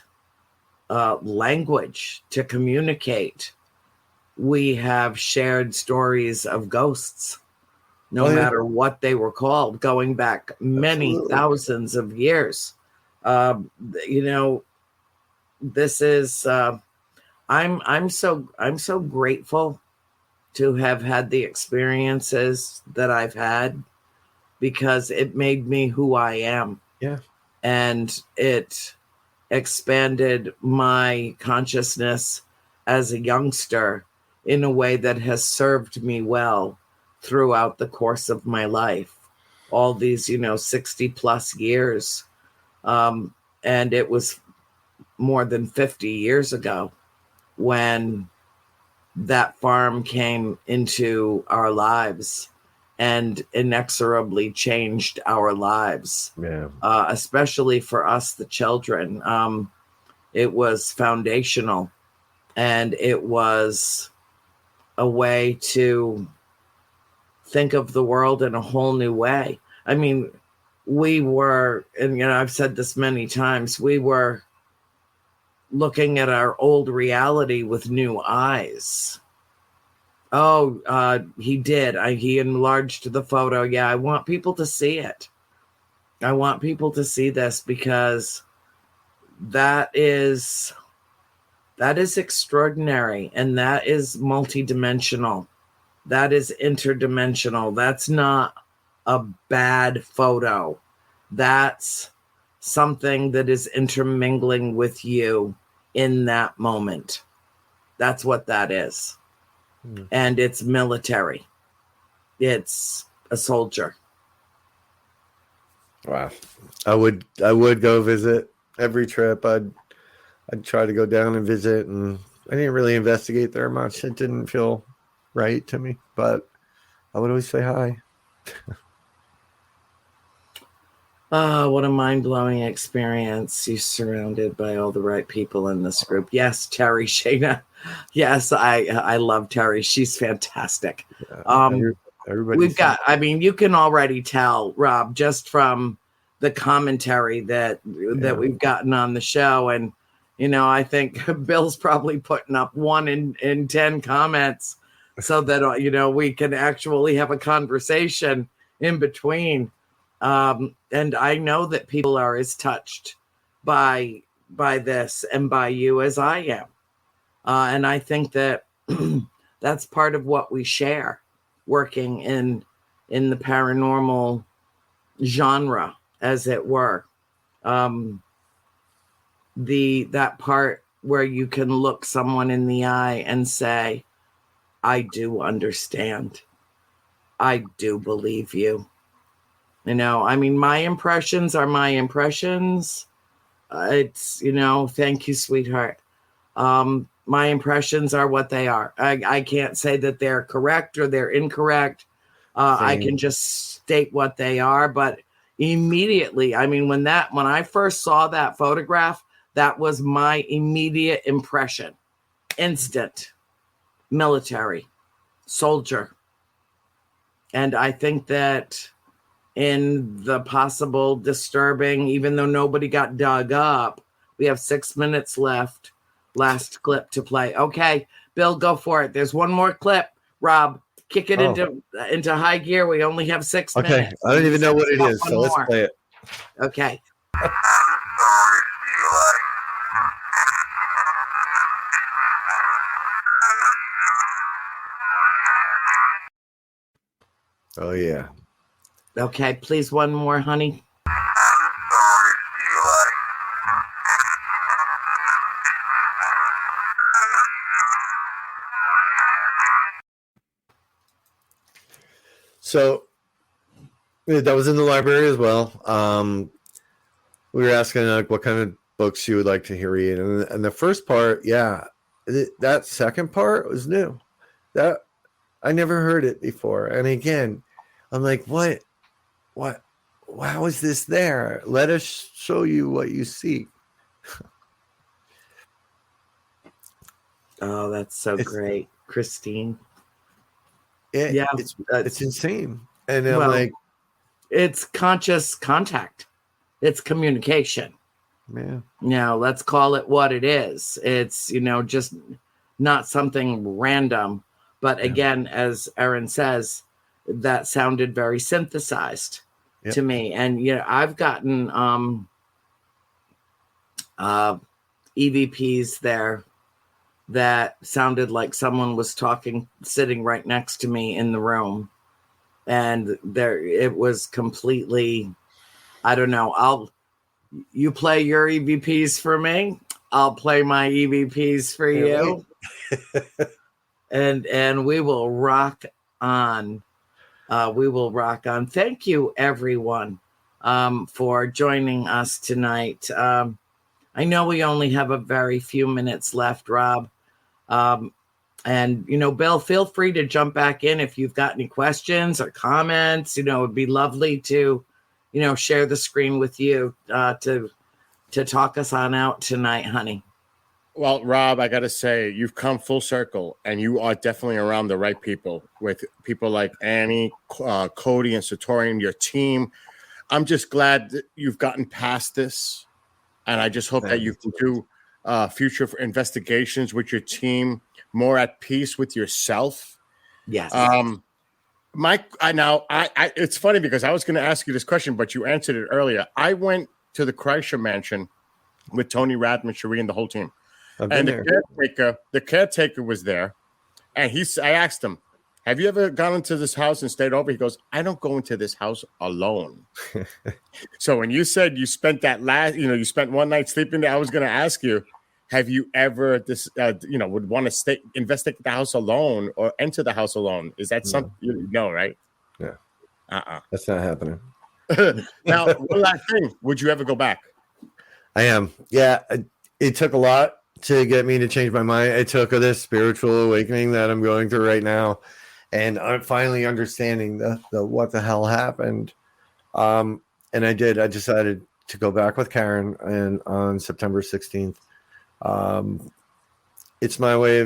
language to communicate, we have shared stories of ghosts, no matter what they were called, going back many thousands of years. This is I'm so grateful to have had the experiences that I've had, because it made me who I am. Yeah. And it expanded my consciousness as a youngster in a way that has served me well throughout the course of my life, all these 60 plus years. And it was more than 50 years ago when that farm came into our lives and inexorably changed our lives. Yeah. Especially for us, the children. It was foundational, and it was a way to think of the world in a whole new way. I mean, we were, and I've said this many times, we were looking at our old reality with new eyes. Oh, he did. He enlarged the photo. Yeah, I want people to see it. I want people to see this because that is extraordinary, and that is multidimensional. That is interdimensional. That's not a bad photo. That's something that is intermingling with you in that moment. That's what that is. And it's military. It's a soldier. Wow. I would go visit every trip. I'd try to go down and visit, and I didn't really investigate there much. It didn't feel right to me, but I would always say hi. What a mind-blowing experience. You're surrounded by all the right people in this group. Yes, Terry, Shayna. Yes, I love Terry. She's fantastic. Everybody We've got, I mean, you can already tell, Rob, just from the commentary that we've gotten on the show. And, you know, I think Bill's probably putting up 1 in 10 comments so that, you know, we can actually have a conversation in between. And I know that people are as touched by this and by you as I am. And I think that that's part of what we share working in the paranormal genre, as it were. That part where you can look someone in the eye and say, I do understand. I do believe you. You know, I mean, my impressions are my impressions. It's, you know, thank you, sweetheart. My impressions are what they are. I can't say that they're correct or they're incorrect. I can just state what they are. But immediately, I mean, when I first saw that photograph, that was my immediate impression. Instant. Military. Soldier. And I think that in the possible disturbing, even though nobody got dug up, we have 6 minutes left. Last clip to play. Okay, Bill, go for it. There's one more clip. Rob, kick it into high gear. We only have 6 minutes. Okay, I don't even know what it is, so let's play it. Okay. Oh, yeah. Okay, please, one more, honey. So that was in the library as well. We were asking like what kind of books you would like to hear read, and the first part, that second part was new. That I never heard it before, and again, I'm like, what? How is this there? Let us show you what you see. Oh, that's so great, Christine. It's insane. And I'm like, it's conscious contact. It's communication. Yeah. Now let's call it what it is. It's, you know, just not something random. But again, as Erin says, that sounded very synthesized to me. And, you know, I've gotten EVPs there that sounded like someone was talking, sitting right next to me in the room. And it was completely, I don't know. You play your EVPs for me. I'll play my EVPs for you. And we will rock on. We will rock on. Thank you, everyone, for joining us tonight. I know we only have a very few minutes left, Rob. And, you know, Bill, feel free to jump back in if you've got any questions or comments. You know, it'd be lovely to, you know, share the screen with you to talk us on out tonight, honey. Well, Rob, I got to say, you've come full circle, and you are definitely around the right people, with people like Annie, Cody, and Satorian, your team. I'm just glad that you've gotten past this, and I just hope that you can do future for investigations with your team, more at peace with yourself. Yes. It's funny because I was going to ask you this question, but you answered it earlier. I went to the Kreischer Mansion with Tony Rathman, Cherie, and the whole team. And the caretaker was there. And I asked him, have you ever gone into this house and stayed over? He goes, I don't go into this house alone. So when you said you spent you spent one night sleeping there, I was going to ask you, have you ever would want to investigate the house alone or enter the house alone? Is that something you know, right? Yeah. That's not happening. Now, one last thing. Would you ever go back? I am. Yeah. It took a lot to get me to change my mind. It took this spiritual awakening that I'm going through right now. And I'm finally understanding the what the hell happened. And I did. I decided to go back with Karen and on September 16th. It's my way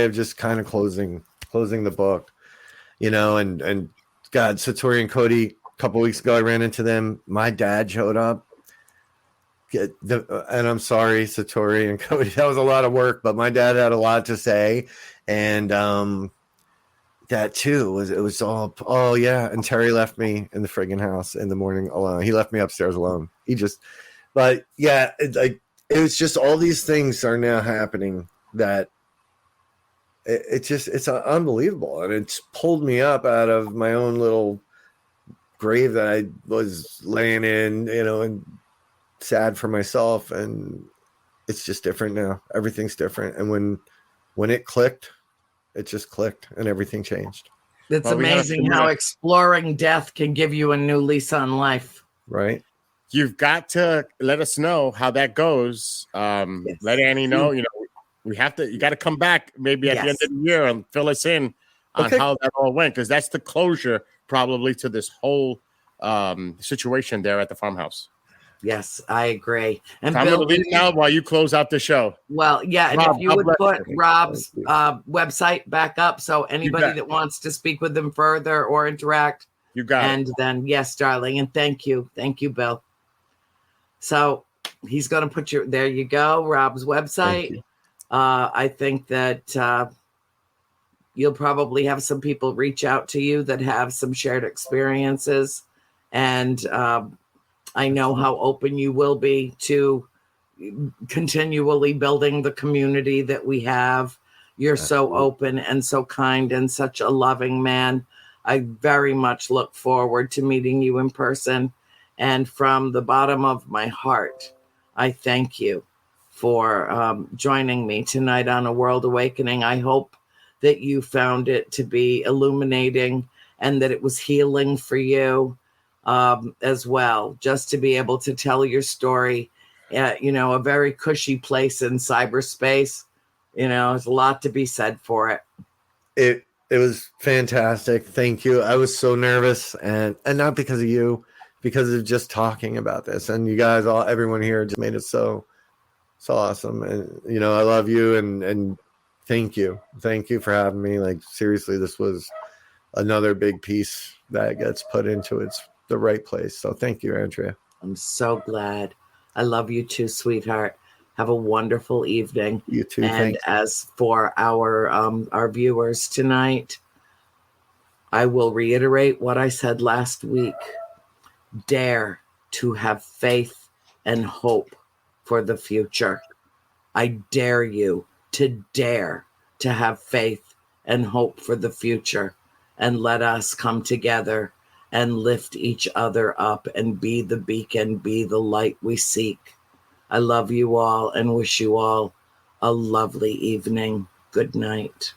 of just kind of closing the book, and God, Satori and Cody, a couple weeks ago, I ran into them. My dad showed up. And I'm sorry, Satori and Cody, that was a lot of work, but my dad had a lot to say. And, that too was all, oh yeah. And Terry left me in the friggin' house in the morning alone. He left me upstairs alone. But yeah, it was just all these things are now happening that it's unbelievable. And it's pulled me up out of my own little grave that I was laying in, and sad for myself. And it's just different now. Everything's different. And when it clicked, it just clicked and everything changed. It's amazing how exploring death can give you a new lease on life. Right. You've got to let us know how that goes. Yes. Let Annie know, you got to come back maybe at the end of the year and fill us in on how that all went. Because that's the closure probably to this whole situation there at the farmhouse. Yes, I agree. And I'm going to leave now while you close out the show. Well, yeah, and Rob, if you would put Rob's website back up, so anybody that wants to speak with him further or interact, you got and it. Then yes, darling, and thank you, Bill. So he's going to put there you go, Rob's website. I think that you'll probably have some people reach out to you that have some shared experiences, and I know how open you will be to continually building the community that we have. You're so open and so kind and such a loving man. I very much look forward to meeting you in person. And from the bottom of my heart, I thank you for joining me tonight on A World Awakening. I hope that you found it to be illuminating and that it was healing for you. As well, just to be able to tell your story at, a very cushy place in cyberspace. There's a lot to be said for it. It was fantastic. Thank you. I was so nervous and not because of you, because of just talking about this. And you guys, everyone here just made it so awesome. And, I love you and thank you. Thank you for having me. Like, seriously, this was another big piece that gets put into the right place. So thank you, Andrea. I'm so glad. I love you too, sweetheart. Have a wonderful evening. You too. And as for our viewers tonight, I will reiterate what I said last week. Dare to have faith and hope for the future. I dare you to dare to have faith and hope for the future, and let us come together and lift each other up and be the beacon, be the light we seek. I love you all and wish you all a lovely evening. Good night.